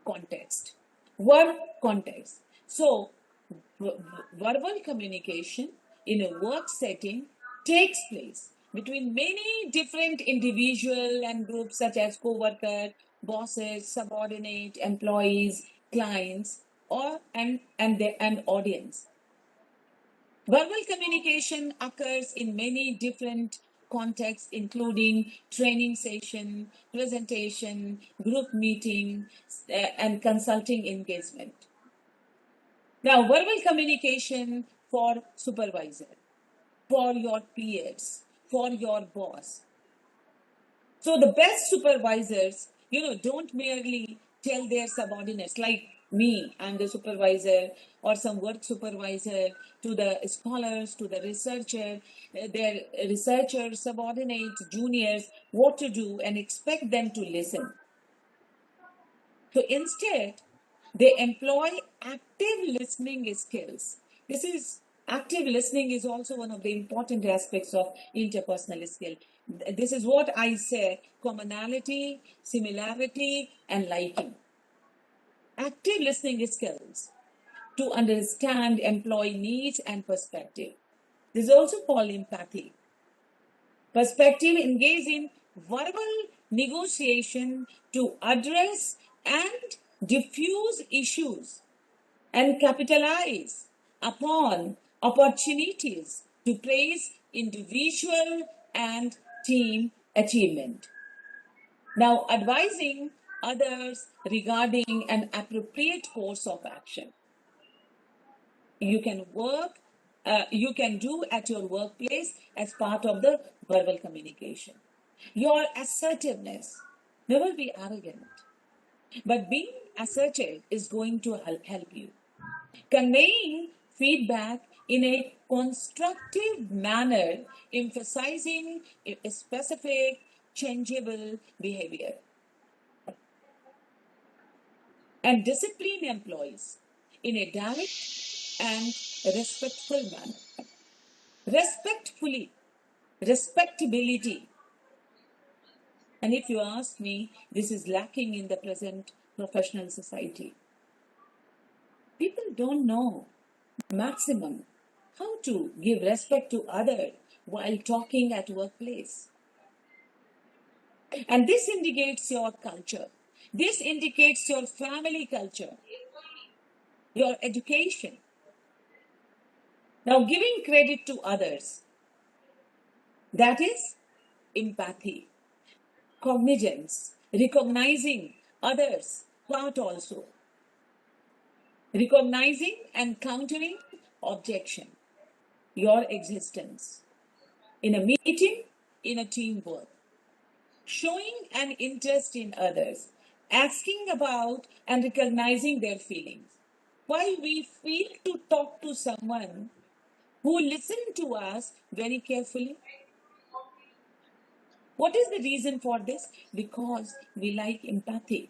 context. Work context. So, Verbal communication in a work setting takes place between many different individual and groups such as co-worker, bosses, subordinate, employees, clients, or and audience. Verbal communication occurs in many different contexts, including training session, presentation, group meeting, and consulting engagement. Now, verbal communication for supervisor, for your peers, for your boss. So the best supervisors, don't merely tell their subordinates, like me, I'm the supervisor, or some work supervisor, to the scholars, to the researcher, their researchers, subordinates, juniors, what to do, and expect them to listen. So instead, they employ active listening skills. This is Active listening is also one of the important aspects of interpersonal skill. This is what I say: commonality, similarity, and liking. Active listening skills to understand employee needs and perspective. This is also called empathy. Perspective engage in verbal negotiation to address and diffuse issues and capitalize upon opportunities to praise individual and team achievement. Now, advising others regarding an appropriate course of action. You can you can do at your workplace as part of the verbal communication. Your assertiveness, never be arrogant, but being assertive is going to help you. Conveying feedback in a constructive manner, emphasizing a specific, changeable behavior. And discipline employees in a direct and respectful manner. Respectfully, respectability. And if you ask me, this is lacking in the present professional society. People don't know maximum how to give respect to others while talking at workplace. And this indicates your culture. This indicates your family culture, your education. Now, giving credit to others, that is empathy, cognizance, recognizing others' part also, recognizing and countering objection, your existence in a meeting, in a teamwork, showing an interest in others, asking about and recognizing their feelings. Why we feel to talk to someone who listens to us very carefully? What is the reason for this? Because we like empathy.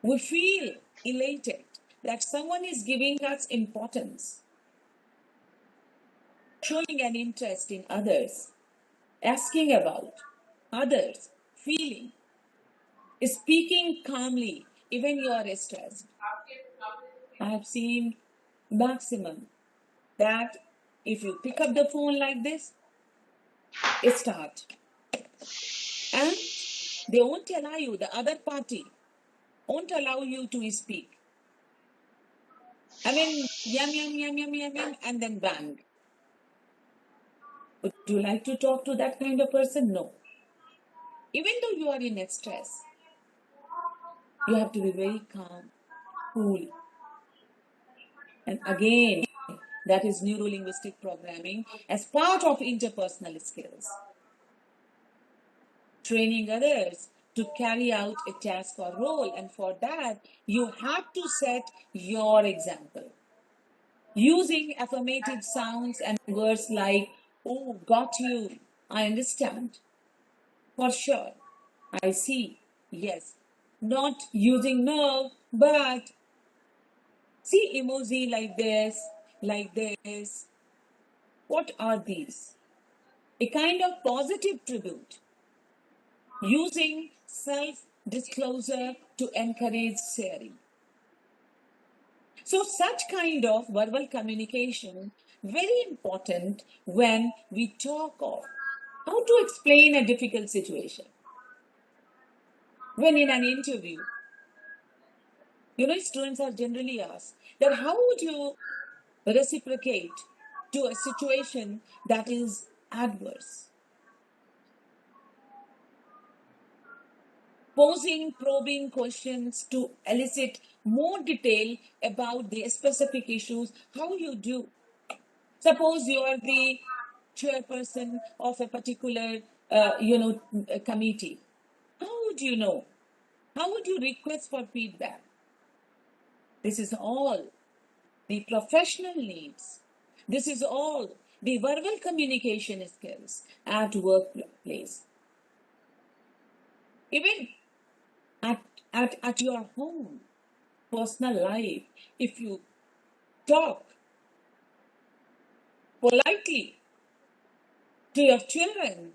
We feel elated that someone is giving us importance, showing an interest in others, asking about others, feeling, speaking calmly, even you are stressed. I have seen maximum that if you pick up the phone like this, it starts. And they won't allow you, the other party won't allow you to speak. I mean, yum, yum, yum, yum, yum, yum, and then bang. Would you like to talk to that kind of person? No. Even though you are in stress, you have to be very calm, cool. And again, that is neuro-linguistic programming as part of interpersonal skills. Training others to carry out a task or role, and for that, you have to set your example. Using affirmative sounds and words like, oh, got you, I understand, for sure, I see, yes. Not using no, but see emoji like this, like this. What are these? A kind of positive tribute. Using self disclosure to encourage sharing. So such kind of verbal communication very important when we talk of how to explain a difficult situation. When in an interview, students are generally asked that how would you reciprocate to a situation that is adverse? Posing probing questions to elicit more detail about the specific issues, how you do. Suppose you are the chairperson of a particular, committee. How would you know? How would you request for feedback? This is all the professional needs. This is all the verbal communication skills at workplace. Even at, at your home, personal life, if you talk politely to your children,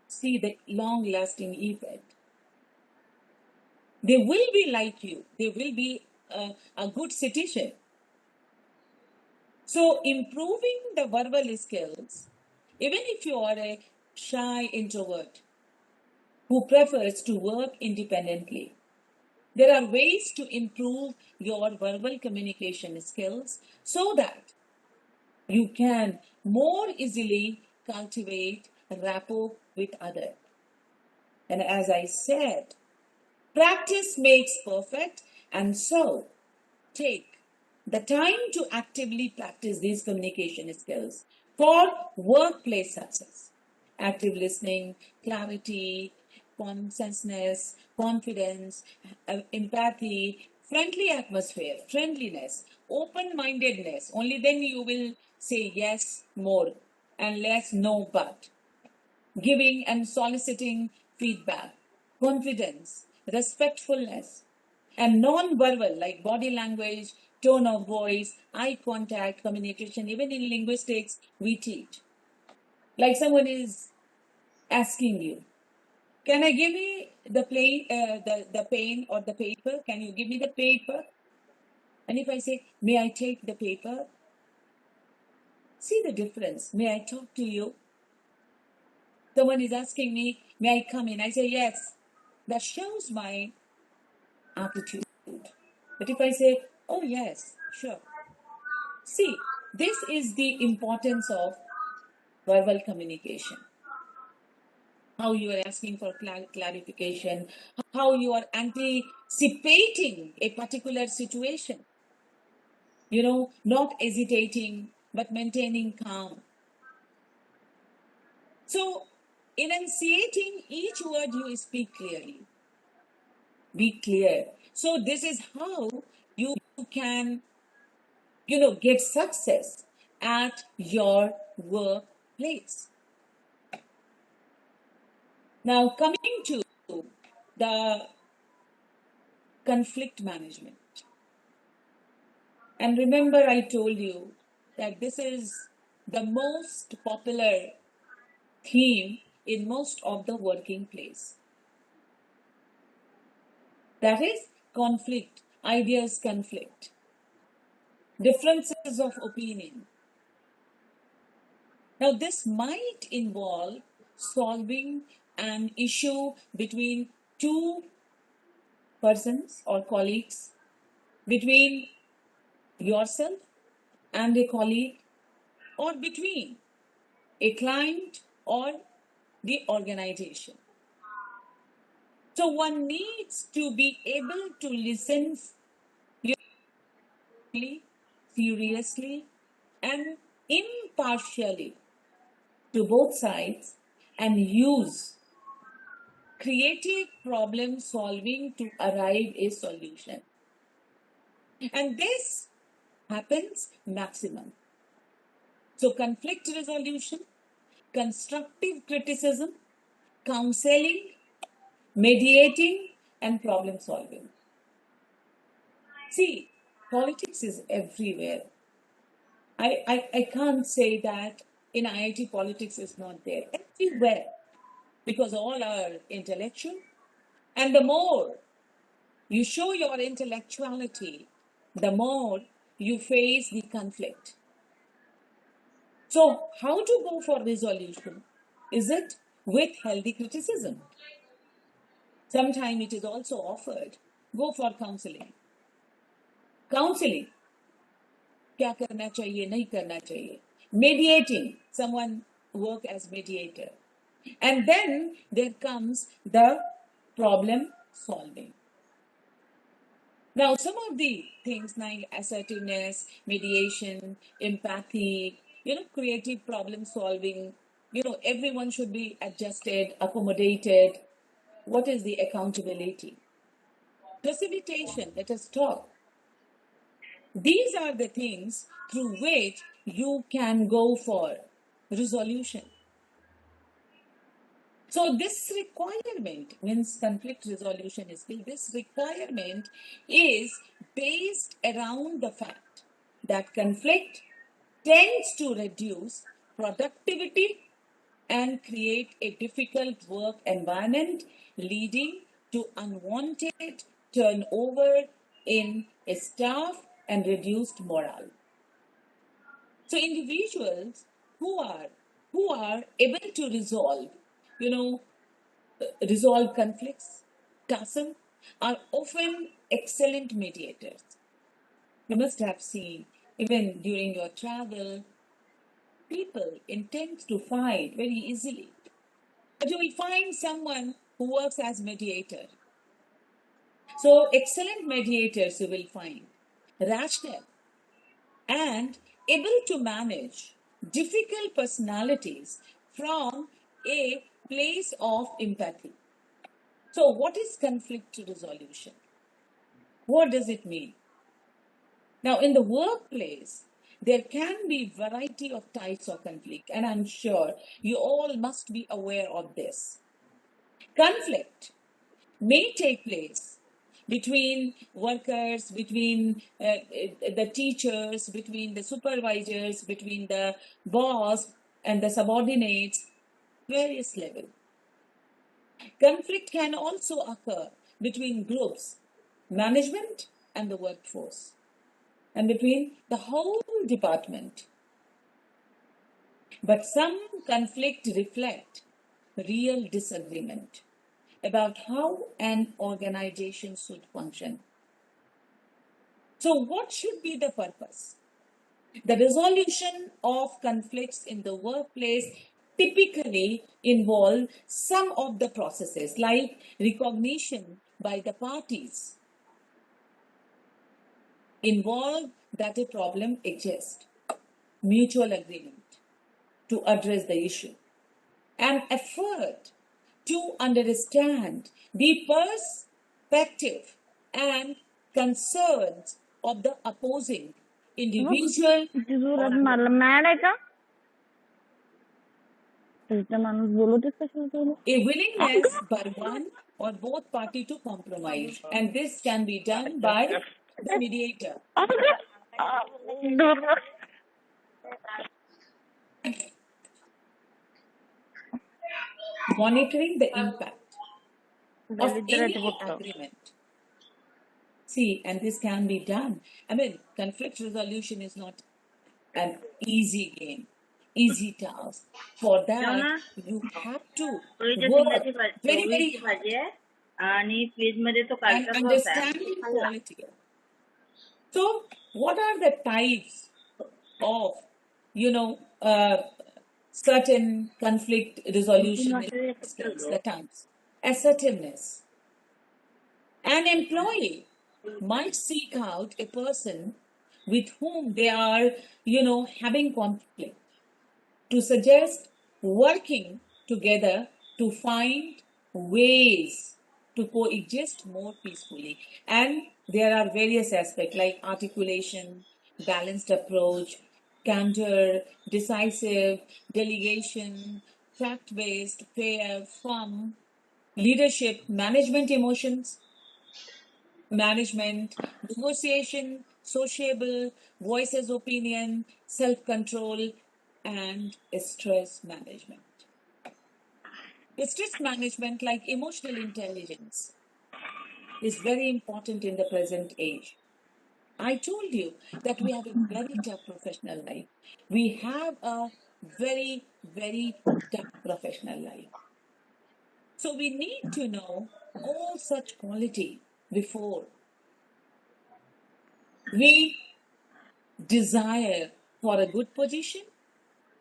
see the long lasting effect. They will be like you, they will be a good citizen. So, improving the verbal skills, even if you are a shy introvert who prefers to work independently, there are ways to improve your verbal communication skills so that you can more easily cultivate rapport with others. And as I said, practice makes perfect, and so take the time to actively practice these communication skills for workplace success. Active listening, clarity, consciousness, confidence, empathy, friendly atmosphere, friendliness, open mindedness. Only then you will say yes more and less no but. Giving and soliciting feedback, confidence, respectfulness, and non-verbal like body language, tone of voice, eye contact, communication. Even in linguistics, we teach. Like someone is asking you, "Can I give you the pen or the paper? Can you give me the paper?" And if I say, "May I take the paper?" See the difference. May I talk to you? Someone is asking me, "May I come in?" I say, "Yes." That shows my attitude. But if I say, "Oh, yes, sure." See, this is the importance of verbal communication. How you are asking for clarification, how you are anticipating a particular situation, not hesitating, but maintaining calm. So, enunciating each word you speak clearly. Be clear. So, this is how you can, get success at your workplace. Now, coming to the conflict management. And remember, I told you that this is the most popular theme in most of the working place. That is conflict, ideas conflict, differences of opinion. Now, this might involve solving an issue between two persons or colleagues, between yourself and a colleague, or between a client or the organization. So one needs to be able to listen seriously and impartially to both sides and use creative problem solving to arrive a solution. And this happens maximum. So conflict resolution, constructive criticism, counseling, mediating, and problem solving. See, politics is everywhere. I can't say that in IIT politics is not there. Everywhere. Because all are intellectual. And the more you show your intellectuality, the more you face the conflict. So, how to go for resolution? Is it with healthy criticism? Sometimes it is also offered. Go for counseling. Counseling. क्या करना चाहिए नहीं करना चाहिए. Mediating. Someone work as mediator. And then there comes the problem solving. Now, some of the things like assertiveness, mediation, empathy, creative problem solving, everyone should be adjusted, accommodated. What is the accountability? Facilitation, let us talk. These are the things through which you can go for resolution. So this requirement means conflict resolution is key. This requirement is based around the fact that conflict tends to reduce productivity and create a difficult work environment, leading to unwanted turnover in a staff and reduced morale. So individuals who are able to resolve conflicts, TASM, are often excellent mediators. You must have seen, even during your travel, people intend to fight very easily. But you will find someone who works as mediator. So excellent mediators you will find, rational and able to manage difficult personalities from a place of empathy. So, what is conflict resolution? What does it mean? Now, in the workplace, there can be variety of types of conflict, and I'm sure you all must be aware of this. Conflict may take place between workers, between the teachers, between the supervisors, between the boss and the subordinates, various levels. Conflict can also occur between groups, management and the workforce, and between the whole department. But some conflict reflect real disagreement about how an organization should function. So, what should be the purpose? The resolution of conflicts in the workplace typically involve some of the processes like recognition by the parties, involve that a problem exists, mutual agreement to address the issue, and effort to understand the perspective and concerns of the opposing individual a willingness by one or both party to compromise, and this can be done by the mediator. Monitoring the impact of any agreement. See, and this can be done. I mean, conflict resolution is not an easy game, easy task. For that, you have to work very, very hard and understanding quality. So, what are the types of, certain conflict resolution skills? The types. Assertiveness. An employee might seek out a person with whom they are, having conflict to suggest working together to find ways to coexist more peacefully. And there are various aspects like articulation, balanced approach, candor, decisive, delegation, fact based, fair, firm, leadership, management emotions, management, negotiation, sociable, voices opinion, self-control, and stress management. Stress management, like emotional intelligence, is very important in the present age. I told you that we have a very tough professional life. We have a very, very tough professional life. So we need to know all such quality before we desire for a good position,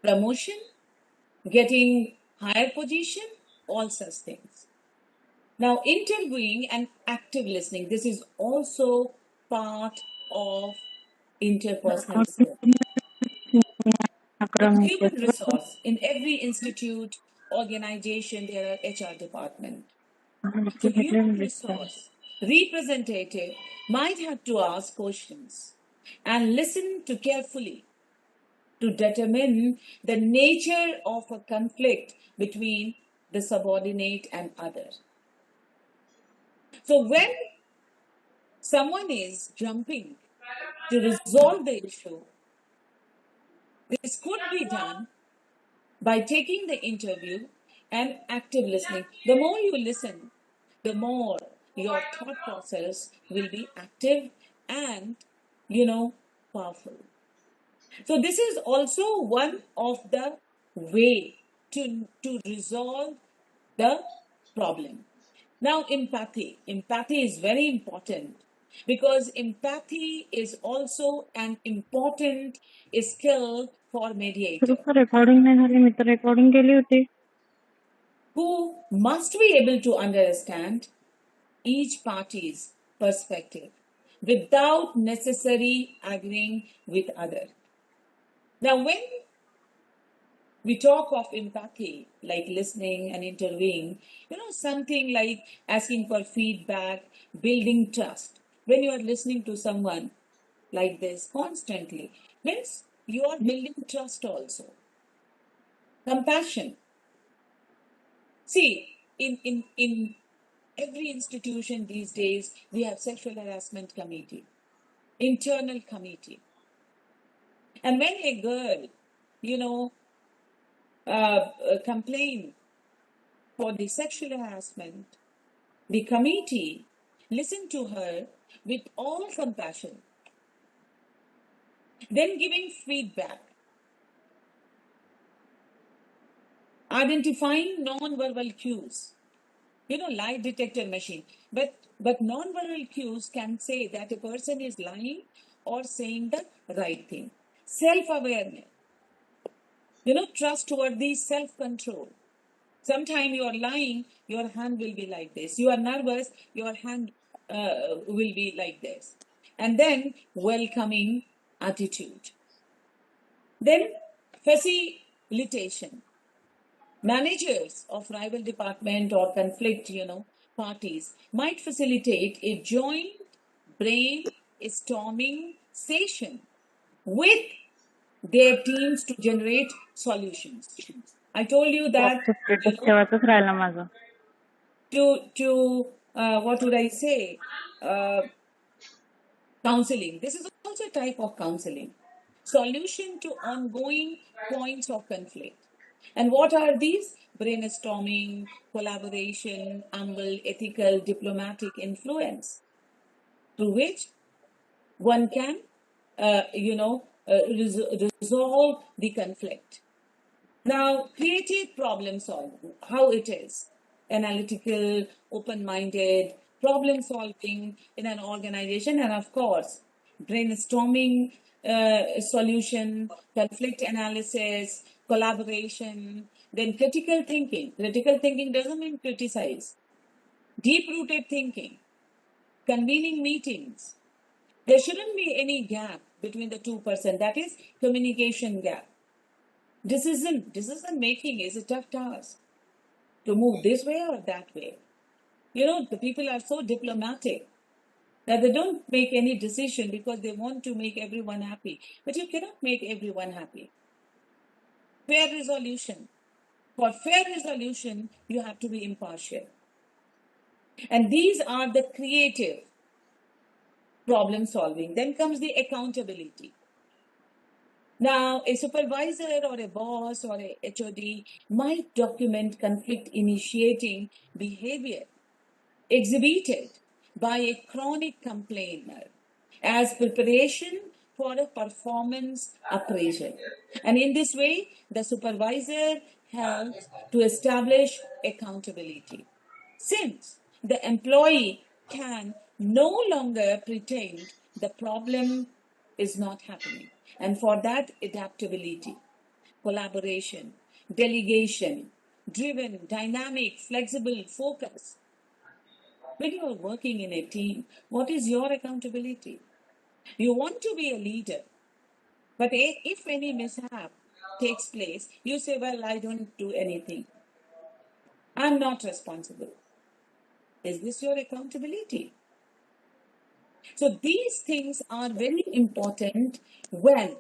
promotion, getting higher position, all such things. Now, interviewing and active listening, this is also part of interpersonal skills. In human resource, in every institute, organization, there are HR department. So human resource representative might have to ask questions and listen to carefully to determine the nature of a conflict between the subordinate and other. So when someone is jumping to resolve the issue, this could be done by taking the interview and active listening. The more you listen, the more your thought process will be active and, powerful. So this is also one of the way to resolve the problem. Now, empathy. Empathy is very important because empathy is also an important skill for mediator recording नाही झाली, मी तर recording केली होती. who must be able to understand each party's perspective without necessarily agreeing with other. Now, when we talk of empathy, like listening and interviewing, something like asking for feedback, building trust. When you are listening to someone like this constantly, means you are building trust also. Compassion. See, in every institution these days, we have sexual harassment committee, internal committee. And when a girl, complain for the sexual harassment, the committee listened to her with all compassion, then giving feedback, identifying non-verbal cues, lie detector machine. But non-verbal cues can say that a person is lying or saying the right thing. Self-awareness, trustworthy self-control. Sometimes you are lying, your hand will be like this. You are nervous, your hand will be like this. And then welcoming attitude. Then facilitation. Managers of rival department or conflict, parties might facilitate a joint brainstorming session with their teams to generate solutions. I told you that status ठेवायचंच राहिला माझं. to what would I say? Counseling. This is also a type of counseling. Solution to ongoing points of conflict. And what are these? Brainstorming, collaboration, humble, ethical, diplomatic influence, through which one can, resolve the conflict. Now, creative problem solving, how it is analytical, open minded, problem solving in an organization, and of course, brainstorming, solution, conflict analysis, collaboration, then critical thinking. Critical thinking doesn't mean criticize, deep rooted thinking, convening meetings. There shouldn't be any gap between the two person, that is, communication gap. Decision making is a tough task to move this way or that way. The people are so diplomatic that they don't make any decision because they want to make everyone happy. But you cannot make everyone happy. Fair resolution. For fair resolution, you have to be impartial. And these are the creative problem solving. Then comes the accountability. Now, a supervisor or a boss or a HOD might document conflict initiating behavior exhibited by a chronic complainer as preparation for a performance appraisal. And in this way, the supervisor helps to establish accountability. Since the employee can no longer pretend the problem is not happening, and for that, adaptability, collaboration, delegation, driven, dynamic, flexible, focus. When you are working in a team, what is your accountability? You want to be a leader, but if any mishap takes place, you say, well, I don't do anything. I'm not responsible. Is this your accountability? So these things are very important when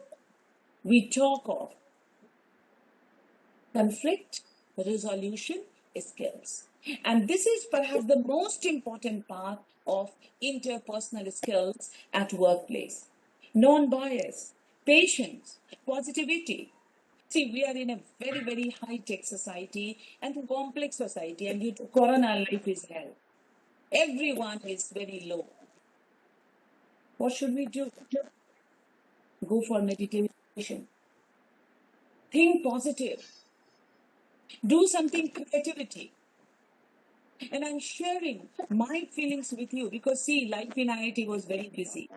we talk of conflict resolution skills. And this is perhaps the most important part of interpersonal skills at workplace. Non-bias, patience, positivity. See, we are in a very, very high-tech society and a complex society, and due to Corona, life is hell. Everyone is very low. What should we do? Go for meditation. Think positive. Do something creativity. And I'm sharing my feelings with you because, see, life in IIT was very busy.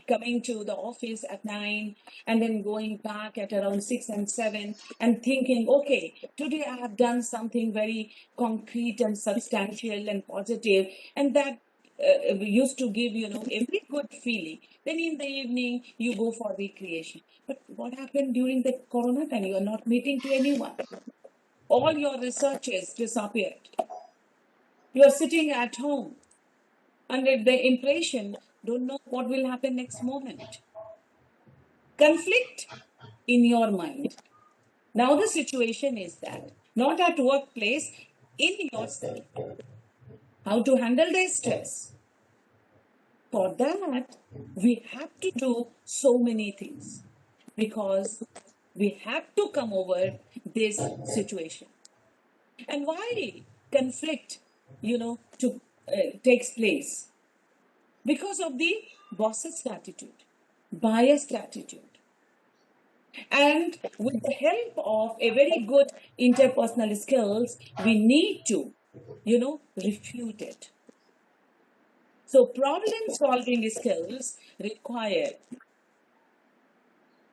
Coming to the office at 9 and then going back at around 6 and 7 and thinking, okay, today I have done something very concrete and substantial and positive, and that used to give, a very good feeling. Then in the evening, you go for recreation. But what happened during the Corona time? You are not meeting to anyone. All your researches disappeared. You are sitting at home under the impression, don't know what will happen next moment. Conflict in your mind. Now the situation is that, not at workplace, in yourself. How to handle the stress. For that, we have to do so many things because we have to come over this situation. And why conflict, takes place? Because of the boss's attitude, biased attitude. And with the help of a very good interpersonal skills, we need to, refute it. So problem solving skills require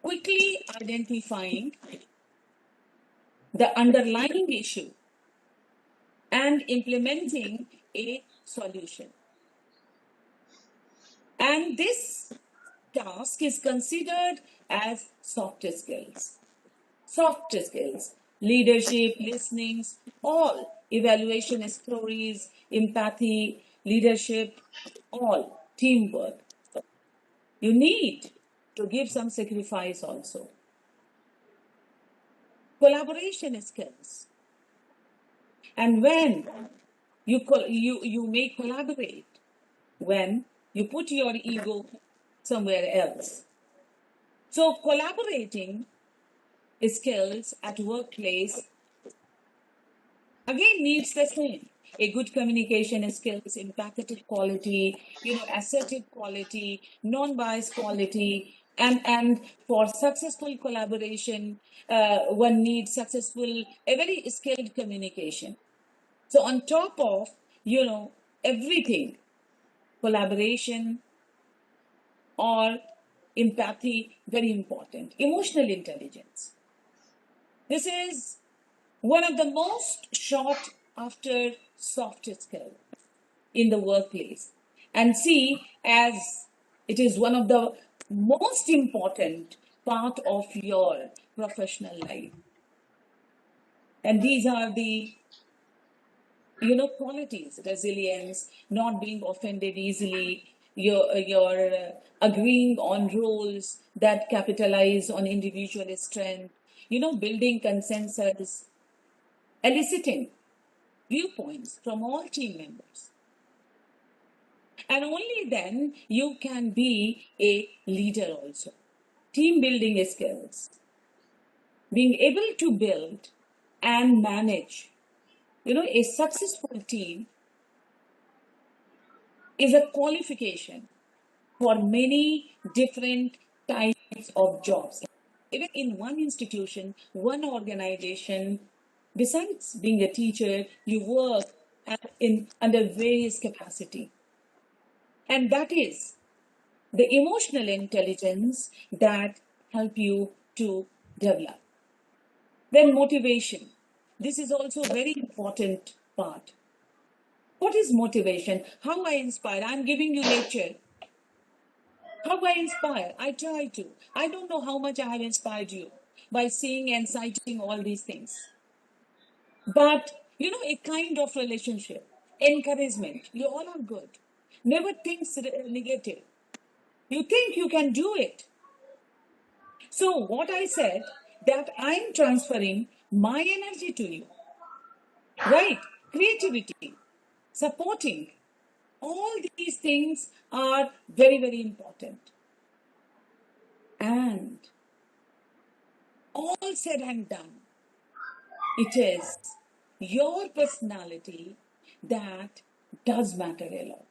quickly identifying the underlying issue and implementing a solution. And this task is considered as soft skills. Soft skills, leadership, listening, all evaluation stories, empathy, leadership, all teamwork. You need to give some sacrifice also. Collaboration skills. And when you may collaborate, when you put your ego somewhere else. So collaborating skills at workplace again needs the same. A good communication skills, empathetic quality, assertive quality, non-biased quality, and for successful collaboration, one needs a very skilled communication. So on top of, everything, collaboration or empathy, very important. Emotional intelligence. This is one of the most sought after soft skills in the workplace. And see, as it is one of the most important part of your professional life. And these are the qualities: resilience, not being offended easily, your agreeing on roles that capitalize on individual strength, building consensus, eliciting viewpoints from all team members. And only then you can be a leader also. Team building skills, being able to build and manage a successful team is a qualification for many different types of jobs. Even in one institution, one organization, besides being a teacher, you work under various capacity. And that is the emotional intelligence that help you to develop. Then motivation. This is also a very important part. What is motivation? How I inspire? I'm giving you lecture. How I inspire? I try to. I don't know how much I have inspired you by seeing and citing all these things. But, a kind of relationship, encouragement, you all are good. Never think negative. You think you can do it. So, what I said, that I'm transferring my energy to you. Right? Creativity, supporting, all these things are very, very important. And all said and done, it is your personality that does matter a lot.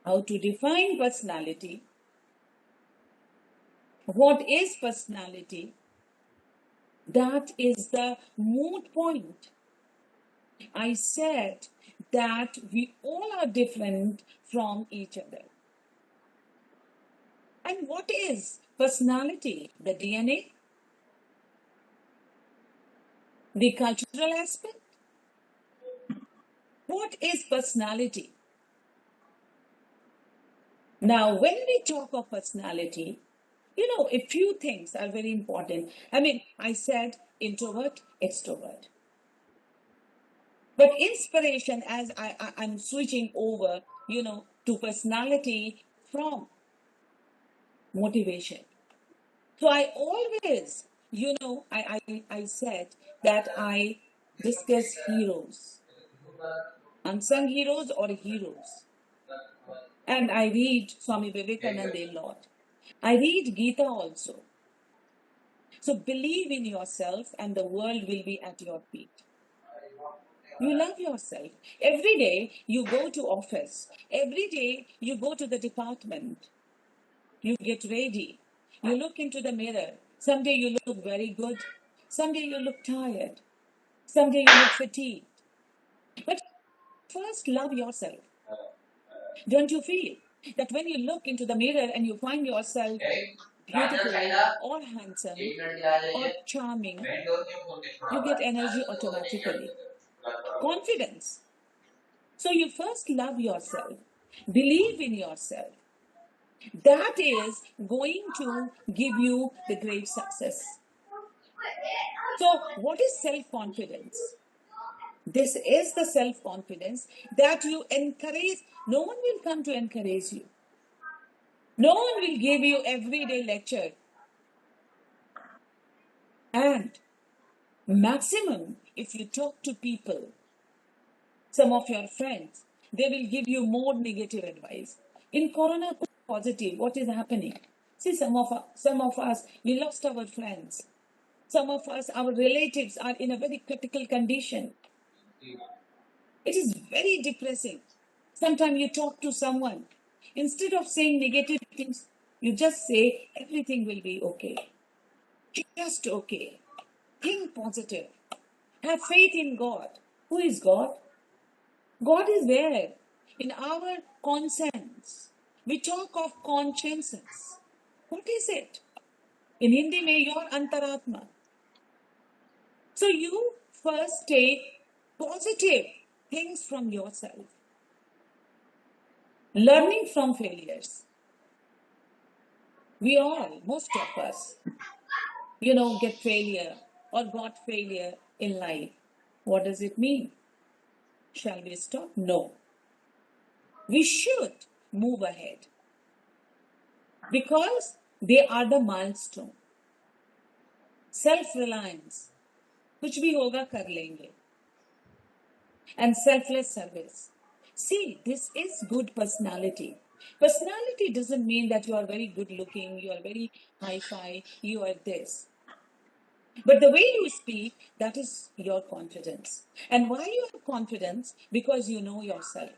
How to define personality? What is personality? That is the moot point. I said that we all are different from each other. And what is personality? The DNA? The cultural aspect? What is personality? Now, when we talk of personality, a few things are very important. I said introvert, extrovert. But inspiration, as I'm switching over, to personality from motivation. So I always, I said that I discuss heroes, unsung heroes or heroes. And I read Swami Vivekananda a lot. I read Gita also. So believe in yourself and the world will be at your feet. You love yourself. Every day you go to office. Every day you go to the department. You get ready. You look into the mirror. Someday you look very good. Someday you look tired. Someday you look fatigued. But first love yourself. Don't you feel that when you look into the mirror and you find yourself beautiful or handsome or charming, you get energy automatically. Confidence. So you first love yourself, believe in yourself. That is going to give you the great success. So, what is self-confidence? This is the self-confidence that you encourage. No one will come to encourage you. No one will give you everyday lecture. And maximum, if you talk to people, some of your friends, they will give you more negative advice. In Corona positive, what is happening? See, some of us, we lost our friends. Some of us, our relatives are in a very critical condition. It is very depressing. Sometimes you talk to someone, instead of saying negative things, you just say everything will be okay. Just okay. Think positive. Have faith in God. Who is God? God is there in our conscience. We talk of consciences. What is it? In Hindi, mein your antaratma. So you first take positive things from yourself. Learning from failures. We all, most of us, get failure or got failure in life. What does it mean? Shall we stop? No. We should move ahead because they are the milestone. Self-reliance. कुछ भी होगा कर लेंगे. And selfless service. See, this is good personality. Personality doesn't mean that you are very good looking, you are very hi-fi, you are this. But the way you speak, that is your confidence. And why you have confidence? Because you know yourself.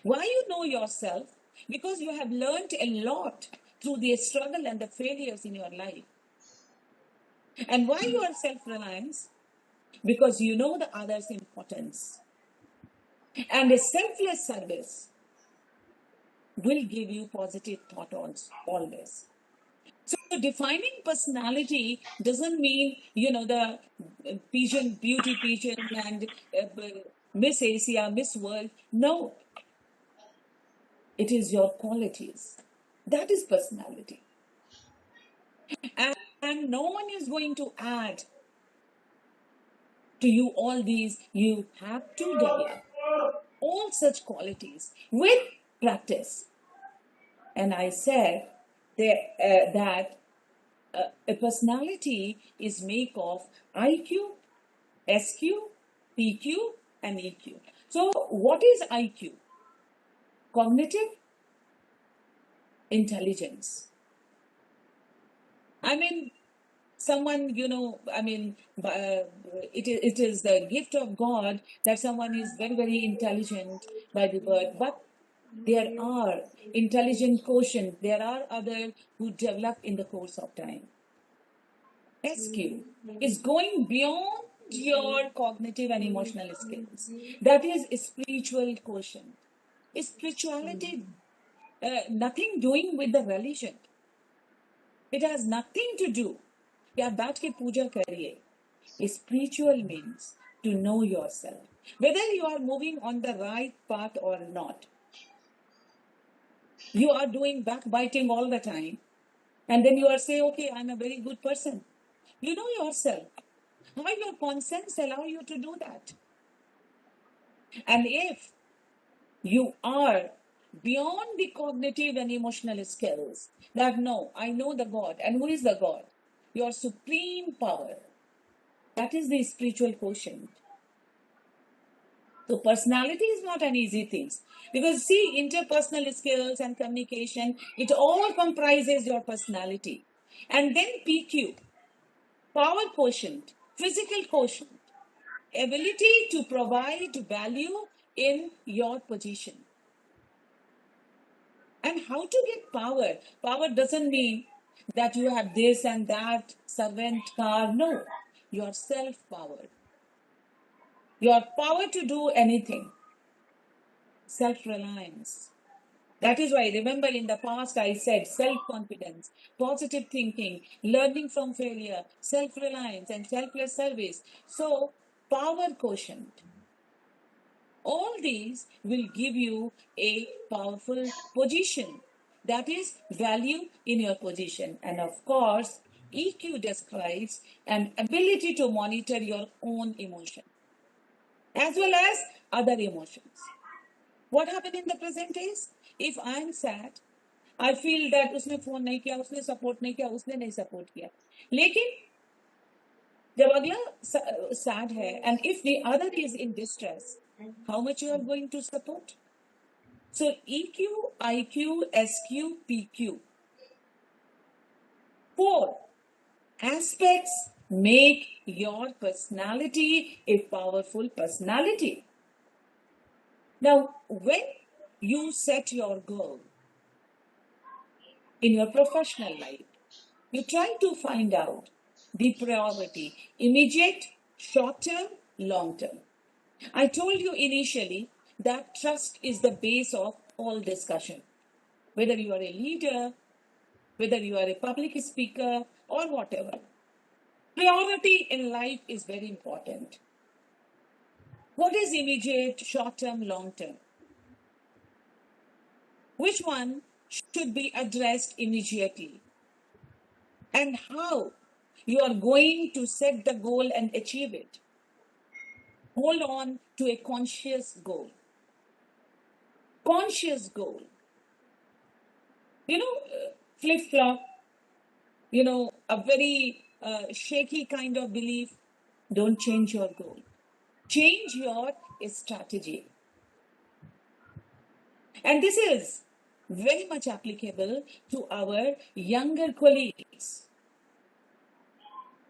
Why you know yourself? because you have learned a lot through the struggle and the failures in your life. And why you are self-reliance? Because you know the other's importance. And a selfless service will give you positive thoughts always. So defining personality doesn't mean, the pigeon, beauty pigeon and Miss Asia, Miss World. No, it is your qualities. That is personality. And no one is going to add to you all these. You have to develop all such qualities with practice. And I said that a personality is made of IQ, SQ, PQ, and EQ. So, what is IQ? Cognitive intelligence. I mean, someone, it is the gift of God that someone is very, very intelligent by the birth, but there are intelligent quotient, there are others who develop in the course of time. SQ is going beyond your cognitive and emotional skills. That is a spiritual quotient. Is spirituality nothing doing with the religion? It has nothing to do. या बैठ के पूजा करिए. Spiritual means to know yourself, whether you are moving on the right path or not. You are doing backbiting all the time, and then you are saying, okay, I'm a very good person. You know yourself. How your conscience allow you to do that? And if you are beyond the cognitive and emotional skills, that no, I know the God. And who is the God? Your supreme power. That is the spiritual quotient. So personality is not an easy thing. Because see, interpersonal skills and communication, it all comprises your personality. And then PQ, power quotient, physical quotient, ability to provide value in your position. And how to get power? Power doesn't mean that you have this and that, servant car. No, you are self-powered. Your power to do anything. Self-reliance. That is why, remember in the past I said self-confidence, positive thinking, learning from failure, self-reliance and selfless service. So, power quotient. All these will give you a powerful position. That is value in your position. And of course, EQ describes an ability to monitor your own emotion as well as other emotions. What happened in the present is, if I am sad, I feel that उसने phone नहीं किया, उसने support नहीं किया, उसने नहीं support किया. लेकिन जब अगला sad है, and if the other is in distress, how much you are going to support? So EQ, IQ, SQ, PQ. 4 aspects make your personality a powerful personality. Now, when you set your goal in your professional life, you try to find out the priority, immediate, short-term, long-term. I told you initially that trust is the base of all discussion. Whether you are a leader, whether you are a public speaker, or whatever. Priority in life is very important. What is immediate, short-term, long-term? Which one should be addressed immediately? And how you are going to set the goal and achieve it? Hold on to a conscious goal. Conscious goal. Flip-flop, a very shaky kind of belief. Don't change your goal. Change your strategy. And this is very much applicable to our younger colleagues.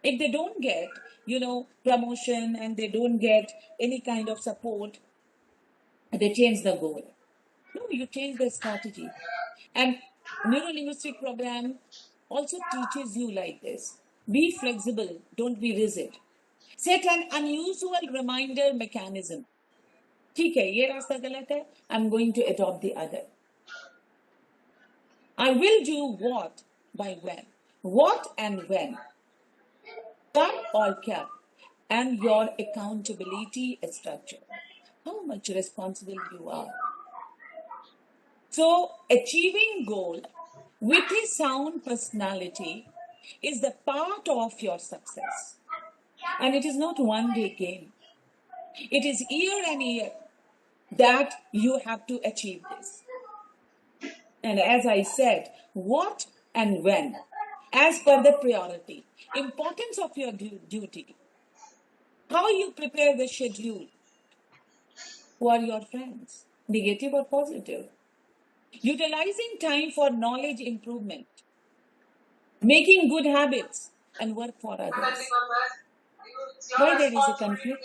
If they don't get, promotion and they don't get any kind of support, they change the goal. No, you change the strategy. And neuro-linguistic program also teaches you like this. Be flexible, don't be rigid. Set an unusual reminder mechanism. ठीक है, ये रास्ता गलत है, I'm going to adopt the other. I will do what by when. What and when. Kab or kya. And your accountability structure. How much responsible you are. So, achieving goal with a sound personality is the part of your success. And it is not one day game. It is year and year that you have to achieve this. And as I said, what and when, as per the priority, importance of your duty, how you prepare the schedule for your friends, negative or positive, utilizing time for knowledge improvement, making good habits, and work for others. Why there is a conflict?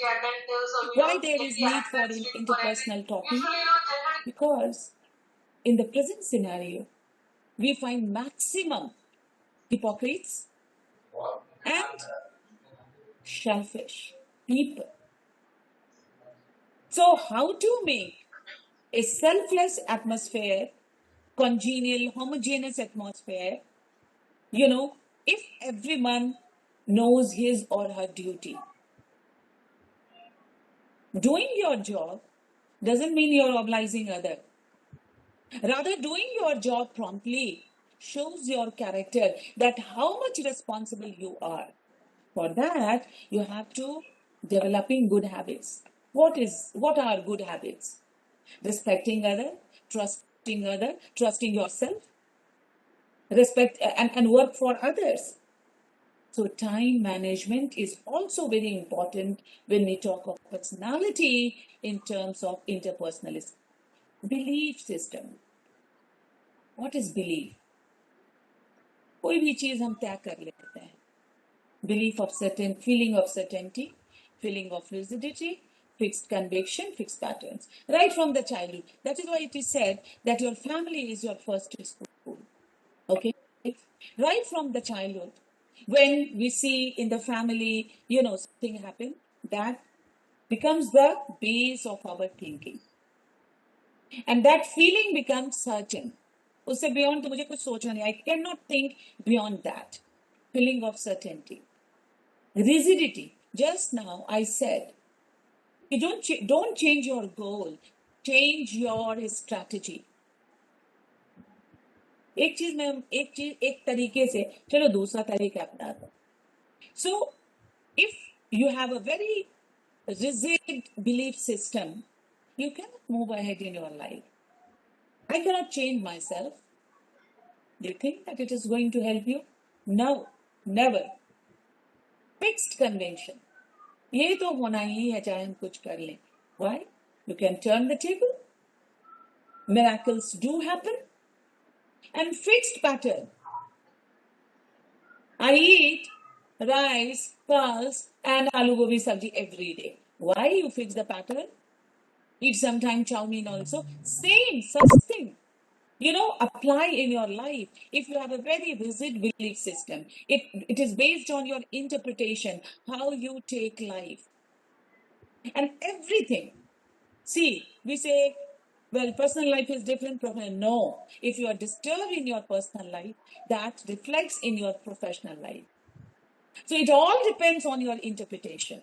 Why there is need for interpersonal talking? Because in the present scenario, we find maximum hypocrites and selfish people. So, how to make a selfless atmosphere, congenial, homogeneous atmosphere, if everyone knows his or her duty? Doing your job doesn't mean you're obliging others. Rather, doing your job promptly shows your character, that how much responsible you are. For that, you have to developing good habits. What are good habits? Respecting other, trusting yourself, respect and work for others. So time management is also very important when we talk of personality in terms of interpersonalism. Belief system. What is belief? कोई भी चीज हम त्याग कर लेते हैं. Belief of certain, feeling of certainty, feeling of rigidity, fixed conviction, fixed patterns. Right from the childhood. That is why it is said that your family is your first school. Okay? Right from the childhood. When we see in the family, something happen, that becomes the base of our thinking. And that feeling becomes certain. उससे beyond तो मुझे कुछ सोचना नहीं. I cannot think beyond that. Feeling of certainty. Rigidity. Just now I said, you don't change your goal, change your strategy. एक तरीके से चलो दूसरा तरीका अपना दो. So if you have a very rigid belief system, you cannot move ahead in your life. I cannot change myself. Do you think that it is going to help you? No, never. Fixed convention. ये तो होना ही है चाहे हम कुछ कर लें. Why? You can turn the table. Miracles do happen. And fixed pattern. I eat rice, pulse, and aloo gobi sabji every day. Why you fix the pattern? Eat sometime chow mein also. Same, such thing. Apply in your life. If you have a very rigid belief system, it is based on your interpretation, how you take life. And everything. See, we say, well, personal life is different, professional. No. If you are disturbed in your personal life, that reflects in your professional life. So it all depends on your interpretation.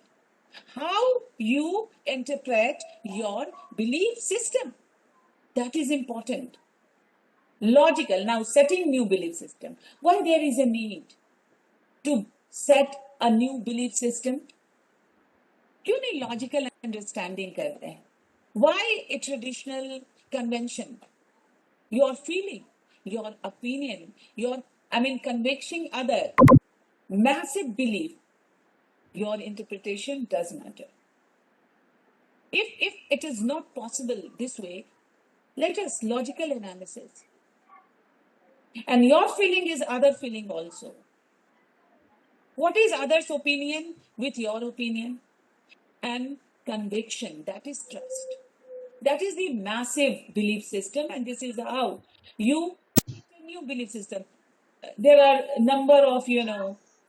How you interpret your belief system. That is important. Logical. Now, setting new belief system. Why there is a need to set a new belief system? क्यों नहीं logical understanding करते हैं? Why a traditional convention? Your feeling, your opinion, convincing other, massive belief, your interpretation does matter. If it is not possible this way, let us logical analysis. And your feeling is other feeling also. What is others' opinion with your opinion? And conviction, that is trust. That is the massive belief system, and this is how you create a new belief system. There are a number of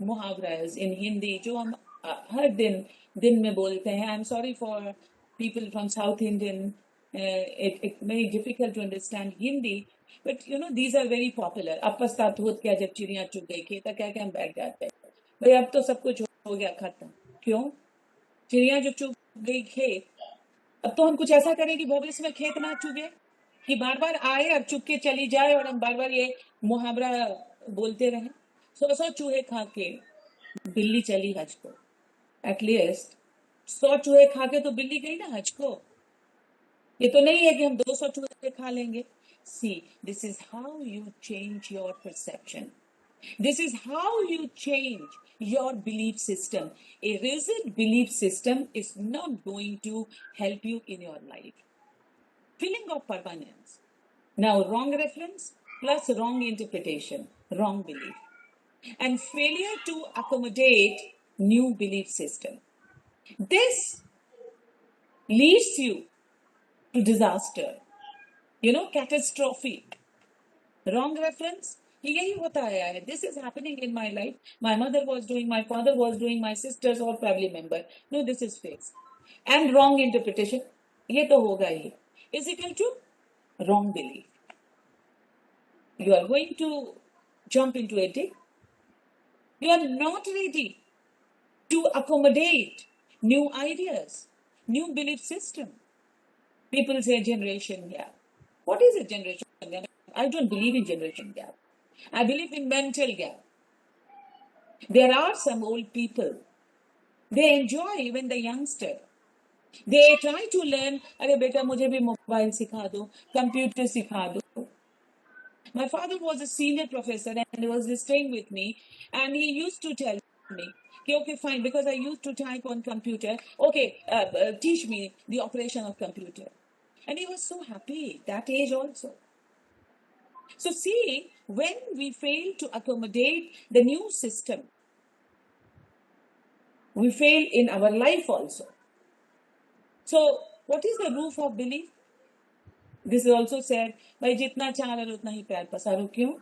मुहावराs in Hindi जो हम हर दिन में बोलते हैं. I'm sorry for people from South Indian. It's very difficult to understand Hindi, but these are very popular. अब पछतात होत क्या जब चिड़िया चुग गई खेत क्या क्या हम बैठ जाते हैं. भाई अब तो सब कुछ हो गया खत्म. क्यों? चिड़िया जो चुग गई खेत, अब तो हम कुछ ऐसा करें कि भविष्य में खेत ना चुगे, कि बार बार आए और चुग के चली जाए और हम बार बार ये मुहावरा बोलते रहें. 100 चूहे खा के बिल्ली चली हज को. एटलीस्ट 100 चूहे खा के तो बिल्ली गई ना हज को. ये तो नहीं है कि हम 200 चूहे खा लेंगे. See, this is how you change your perception. This is how you change your belief system. A rigid belief system is not going to help you in your life. Feeling of permanence. Now, wrong reference plus wrong interpretation, wrong belief. And failure to accommodate new belief system. This leads you to disaster, catastrophe. Wrong reference, यही होता आया है. This is happening in my life. My mother was doing, my father was doing, my sisters or family member. No, this is fixed. And wrong interpretation, ये तो होगा ही, is equal to wrong belief. You are going to jump into a dig. You are not ready to accommodate new ideas, new belief system. People say generation gap. What is a generation gap? I don't believe in generation gap. I believe in mental gap. There are some old people. They enjoy even the youngster. They try to learn. अरे बेटा मुझे भी mobile सिखा दो, computer सिखा दो. My father was a senior professor and he was staying with me, and he used to tell me, okay, fine, because I used to type on computer. Okay, teach me the operation of computer. And he was so happy that age also. So see, when we fail to accommodate the new system, we fail in our life also. So what is the roof of belief? This is also said, by jitna chahar utna hi pyar pasaro. Kyun?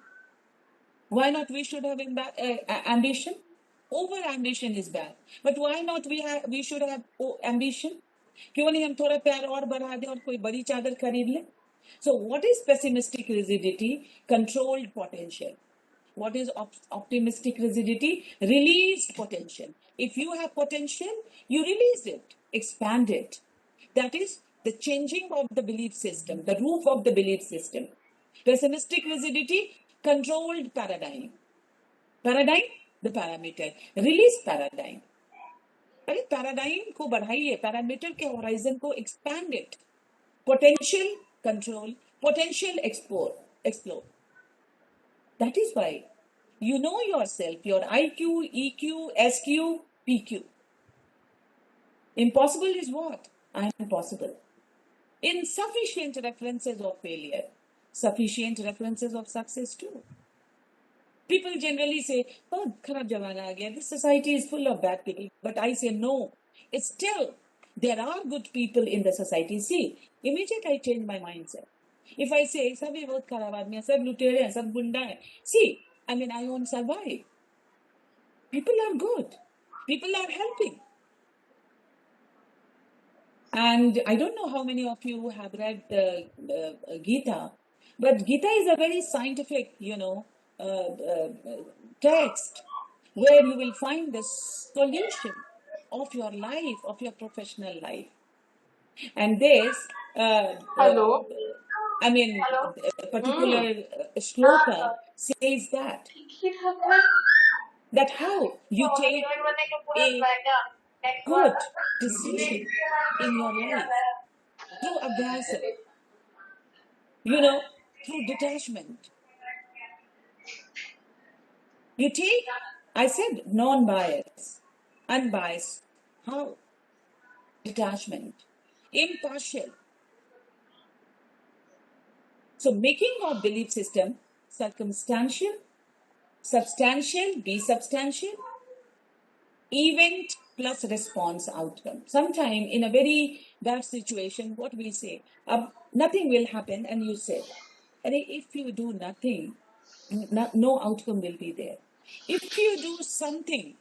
Why not we should have ambition? Over ambition is bad. But why not we should have ambition? क्यों नहीं हम थोड़ा प्यार और बढ़ा दें और कोई बड़ी चादर खरीद लें? So what is pessimistic rigidity? Controlled potential. What is optimistic rigidity? Released potential. If you have potential, you release it, expand it. That is the changing of the belief system, the roof of the belief system. Pessimistic rigidity, controlled paradigm. Paradigm, the parameter. Release paradigm. अरे paradigm को बढ़ाइए, parameter के horizon को expand it. Potential control, potential explore. That is why you know yourself, your IQ, EQ, SQ, PQ. Impossible is what? I am possible. Insufficient references of failure, sufficient references of success too. People generally say, oh, kharab jamana aa gaya. This society is full of bad people. But I say, no. It's still, there are good people in the society. See, immediately I change my mindset. If I say, sabhi bahut kharab aadmi hai, sab lutere hain, sab gunda hai. See, I won't survive. People are good. People are helping. And I don't know how many of you have read Gita, but Gita is a very scientific, text where you will find the solution of your life, of your professional life. And this, Hello. A particular shloka says that how you take a good decision in your life through abhyasa, through detachment. You take, I said non-bias, unbiased. How? Detachment, impartial. So making our belief system circumstantial, substantial, be substantial, event plus response outcome. Sometime in a very bad situation, what we say, nothing will happen, and you say, and if you do nothing, no outcome will be there. If you do something,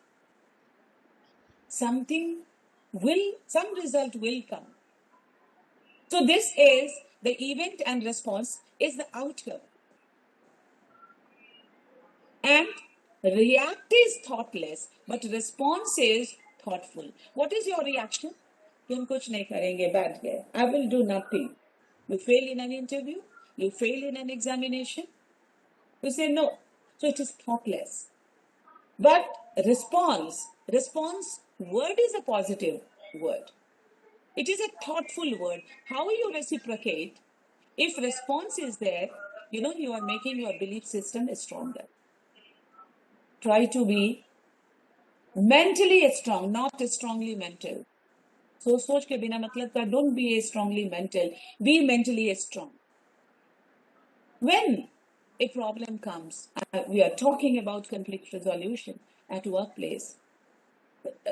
some result will come. So this is the event, and response is the outcome. And react is thoughtless, but response is thoughtful. What is your reaction? कि हम कुछ नहीं करेंगे, बैठ गए. I will do nothing. You fail in an interview, you fail in an examination, you say no. So it is thoughtless. But response word is a positive word. It is a thoughtful word. How you reciprocate, if response is there, you are making your belief system stronger. Try to be mentally strong, not strongly mental. सोच के बिना मतलब का, don't be strongly mental, be mentally strong. When a problem comes, we are talking about conflict resolution at workplace,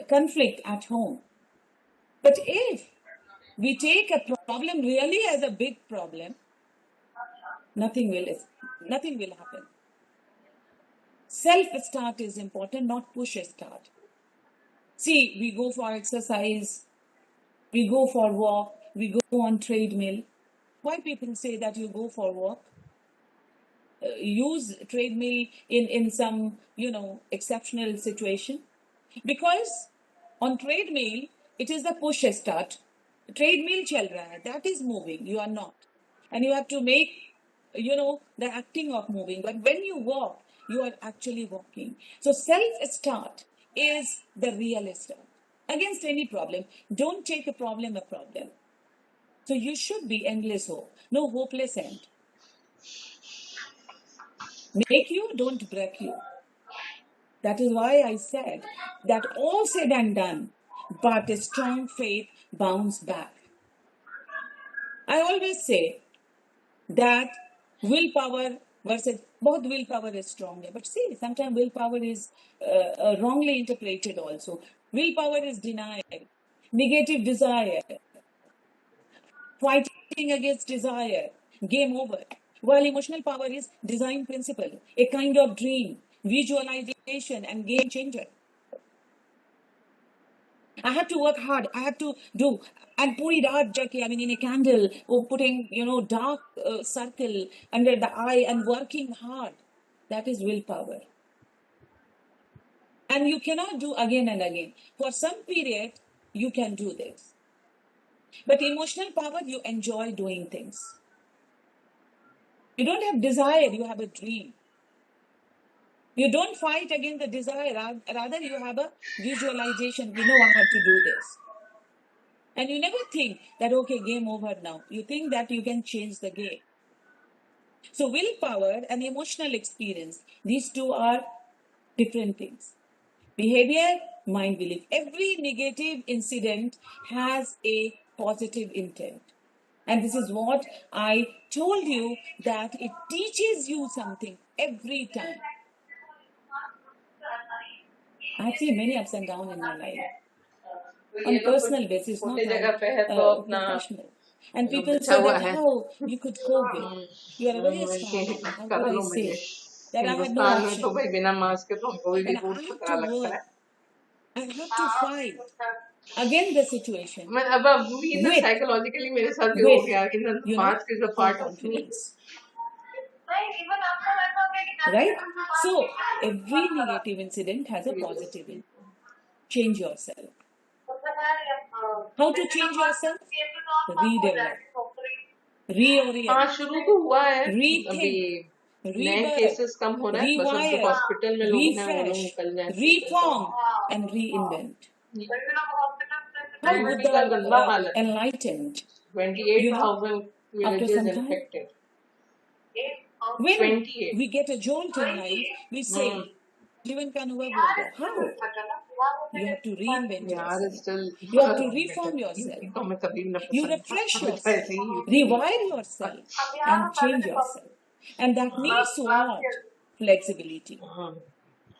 conflict at home. But if we take a problem really as a big problem, nothing will happen. Self-start is important, not push start. See, we go for exercise, we go for walk, we go on treadmill. Why people say that you go for walk? Use treadmill in some, exceptional situation. Because on treadmill, it is the push start. Treadmill chal raha hai, that is moving, you are not. And you have to make, the acting of moving. But when you walk, you are actually walking. So self-start is the real start. Against any problem, don't take a problem. So you should be endless hope, no hopeless end. Make you, don't break you. That is why I said that all said and done, but a strong faith bounce back. I always say that willpower versus, both willpower is strong. But see, sometimes willpower is wrongly interpreted also. Willpower is denial, negative desire, fighting against desire, game over. While emotional power is design principle, a kind of dream, visualization, and game changer. I had to work hard. I had to do, and puri raat jake, in a candle, or putting, dark circle under the eye and working hard. That is willpower. And you cannot do again and again. For some period, you can do this. But emotional power, you enjoy doing things. You don't have desire, you have a dream. You don't fight against the desire, rather you have a visualization. I have to do this. And you never think that, okay, game over now. You think that you can change the game. So willpower and emotional experience, these two are different things. Behavior, mind belief. Every negative incident has a positive intent. And this is what I told you, that it teaches you something every time. I have seen many ups and downs in my life. On personal basis, not on professional. And people say that how you could cope with. You are a very strong woman. How could I say that I had no option? And I have to work. I have to fight against the situation. With psychologically मेरे साथ भी हो गया कि past is a part of me. Right? So every negative incident has a positive intent. Change yourself. How to change yourself? Redevelop. Reorient. हाँ, शुरू तो हुआ है. Rethink. नए केसेस कम हो रहा है, बस अब जो हॉस्पिटल में लोग हैं वो लोग निकल जाए. Reform and reinvent. How Buddha enlightened. 28,000 villages infected. When we get a jolt in life, we say, जीवन का अनुभव हो गया. How? You have to reinvent yourself. You have to reform yourself. You refresh yourself, rewire yourself, and change yourself. And that means what? Flexibility.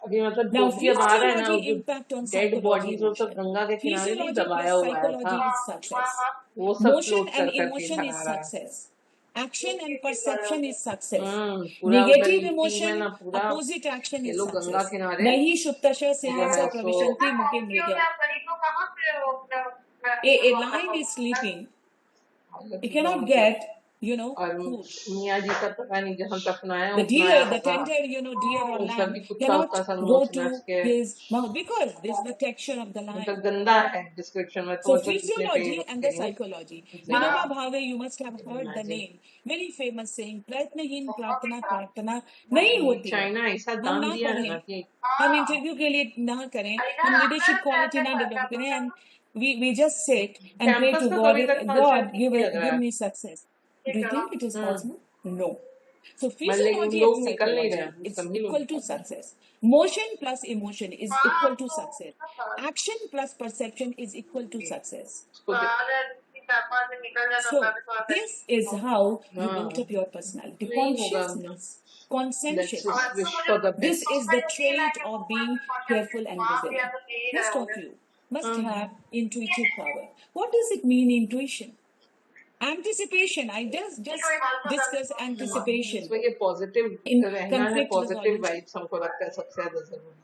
अभी मतलब Now, जो भी अब आ रहा है ना, physiology जो impact on dead psychology body जो सब emotion. गंगा के किनारे नहीं Physiology दबाया plus हुआ था, psychology is success. वो सब Motion फ्लोट and कर करके emotion is इधर आ रहा है। success. Action and perception is success. पूरा उधर Negative यूपी में emotion, ना पूरा opposite action ये is लोग गंगा success. किनारे नहीं शुप्तश जो सिंहस्य है प्रविशन्ति मुखे मृगा. A lion is sleeping. It cannot get, और food. मियाँ जी का पता नहीं जहाँ दफनाया The उफनाया deer, the होगा, tender, deer or वो lamb सभी कुत्ता cannot उत्ता सब go नोच to नच के his mouth because this is the texture of the मतलब lion. गंदा है डिस्क्रिप्शन में, तो So मतलब इसलिए पे physiology and the psychology. Vinoba Bhave, you must have heard the Imagine. name. Very famous saying, प्रयत्नहीन प्रार्थना प्रार्थना नहीं होती है. चाइना ऐसा हम दान ना दिया है ना पढ़ें, कि हम इंटरव्यू के लिए ना करें, हम लीडरशिप क्वालिटी ना डेवलप करें, and we just sit and pray campus to में God, कभी तक God ठीक लग रहा give है, me success. Do you think it is possible? No. So लेकिन physiology लोग and निकल नहीं psychology रहे, is सभी लोग equal to success. Motion plus emotion is equal to success. Action plus perception is equal to success. उसको So this is how you build up your personality. नहीं होगा ना। Consciousness, Let's conscientiousness. just wish for the This best. is the trait of being careful and vigilant. Most of you must have intuitive power. What does it mean, intuition? Anticipation. I just discuss anticipation इसमें ये positive in रहना है, conflict positive resolution. Vibes हमको लगता है सबसे ज्यादा जरूरी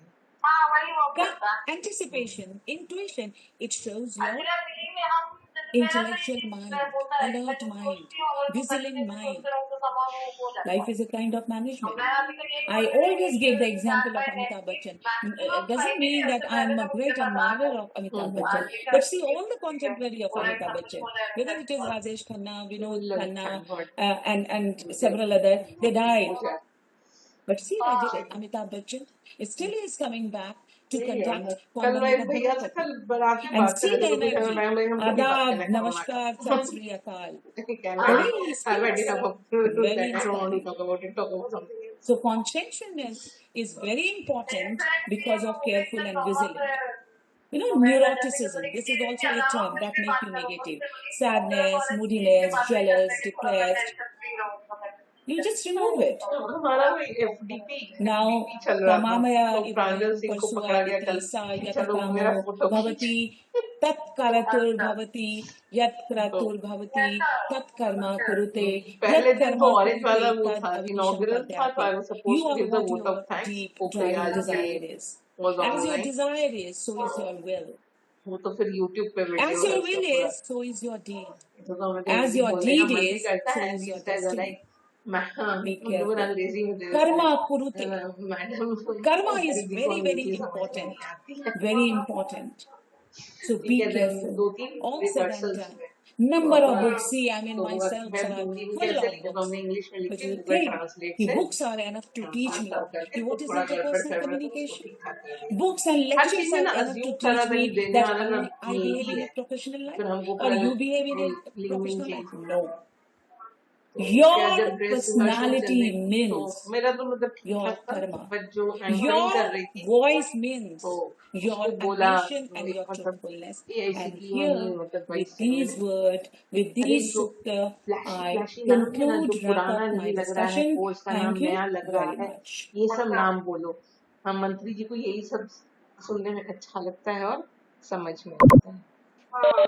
है। Anticipation, intuition, it shows your intellectual mind, alert mind, vigilant mind. Life is a kind of management. I always give the example of Amitabh Bachchan. It doesn't mean that I am a great admirer of Amitabh Bachchan, but see all the contemporary of Amitabh Bachchan, whether it is Rajesh Khanna, Vinod Khanna, and several others, they died. But see, Amitabh Bachchan still is coming back to conduct कल मैं Konbanana भैया से Bharati. कल बारात की And बात कर see रहे the थे, तो फिर energy. मैम हम कभी बात Adab, करने का Namaskar, Sat Sri Akal. Very Very speaks. Very inspiring. So conscientiousness is very important because of careful and vigilant. Neuroticism. This is also a term that makes you negative. Sadness, moodiness, jealous, depressed. You just remove it. हमारा वो FDP Now, चल रहा था, Kamamaya तो प्रांजल Ibrahim Singh को पकड़ा गया कल, Parsuaditi Sa चलो मेरा Yatakamo photo Bhavati Tat Karatur Bhavati Yat Kratur Bhavati Tat Karma Kurute पहले Yat दिन तो Karma ऑरेंज वाला Kurute वो Tad था, Avisham इनॉग्रल था, तो I Padyate. Was You supposed to are give the what vote of your thanks, deep वो driving Prayag desire के is. Was As your online, desire is, so is your will. वो तो फिर YouTube पे As video your है will उसका पूरा, is, so is your deed. तो हमें As हिंदी your बोलने का deed मन भी is, करता so है, is your these guys are destiny. like Be वो careful. अंग्रेजी में दे देते Karma हैं, Kurute. मैडम Karma is दीदी को very, very अंग्रेजी समझ में important. नहीं आती है, Very important. So ठीक be है, then careful. दो तीन All said and rehearsals done. में Number तो of books. See, I mean, तो myself मैं are हिंदी में full कैसे of लिखे, तो books. हमने इंग्लिश में But लिखे, you Google think translate the से books are enough to teach me करके what तो is थोड़ा interpersonal गड़बड़ communication? ठीक ठाक कर दिया। Books and हर lectures चीज में are ना enough to अज्यूम teach करा me देने that वाला ना I मेल behave ही in है, a professional life फिर हमको or पूरा you behave in a linking professional life. Change No. तो क्या Your जब ड्रेस रिहर्सल personality चलने तो means मेरा तो मतलब ठीक your ठाक था, karma. बट जो एंकरिंग Your कर रही थी voice means तो your उसको बोला ambition and your मतलब truthfulness. AICT And में नहीं, here, मतलब with vice these words, with अरे these जो sukta, फ्लैशी I फ्लैशी नाम है ना, जो conclude, wrap पुराना up my नहीं लग रहा है, discussion. कोर्स का नाम Thank you नया लग रहा very है, much. ये सब नाम बोलो, हम मंत्री जी को यही सब सुनने में अच्छा लगता है और समझ में आता है।